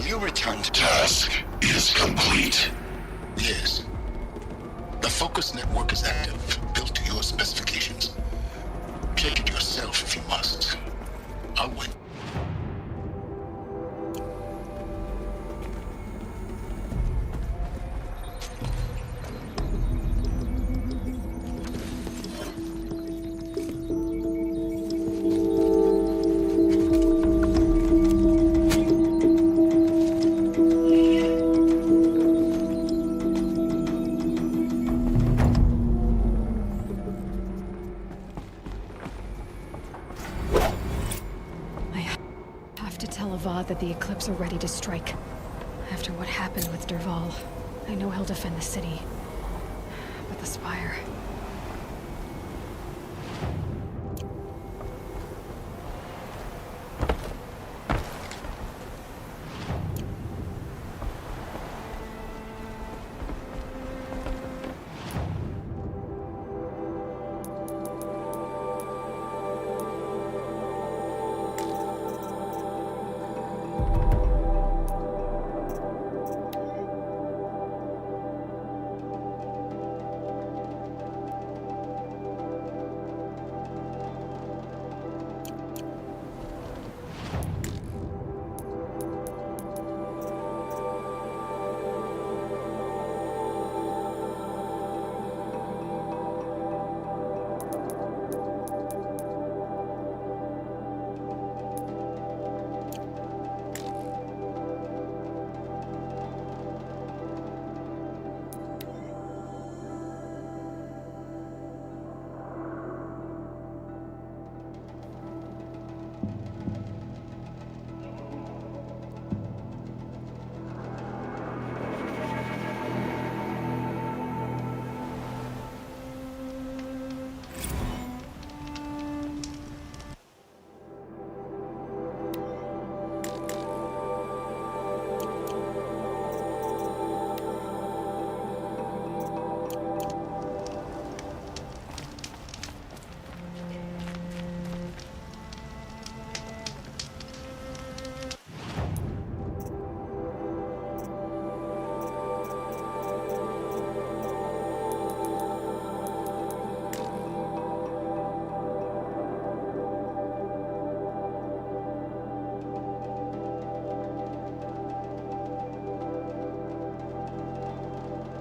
you return to... Task is complete. Yes. The focus network is active, built to your specifications. Check it yourself if you must. I'll wait. That the Eclipse are ready to strike. After what happened with Derval, I know he'll defend the city. But the Spire...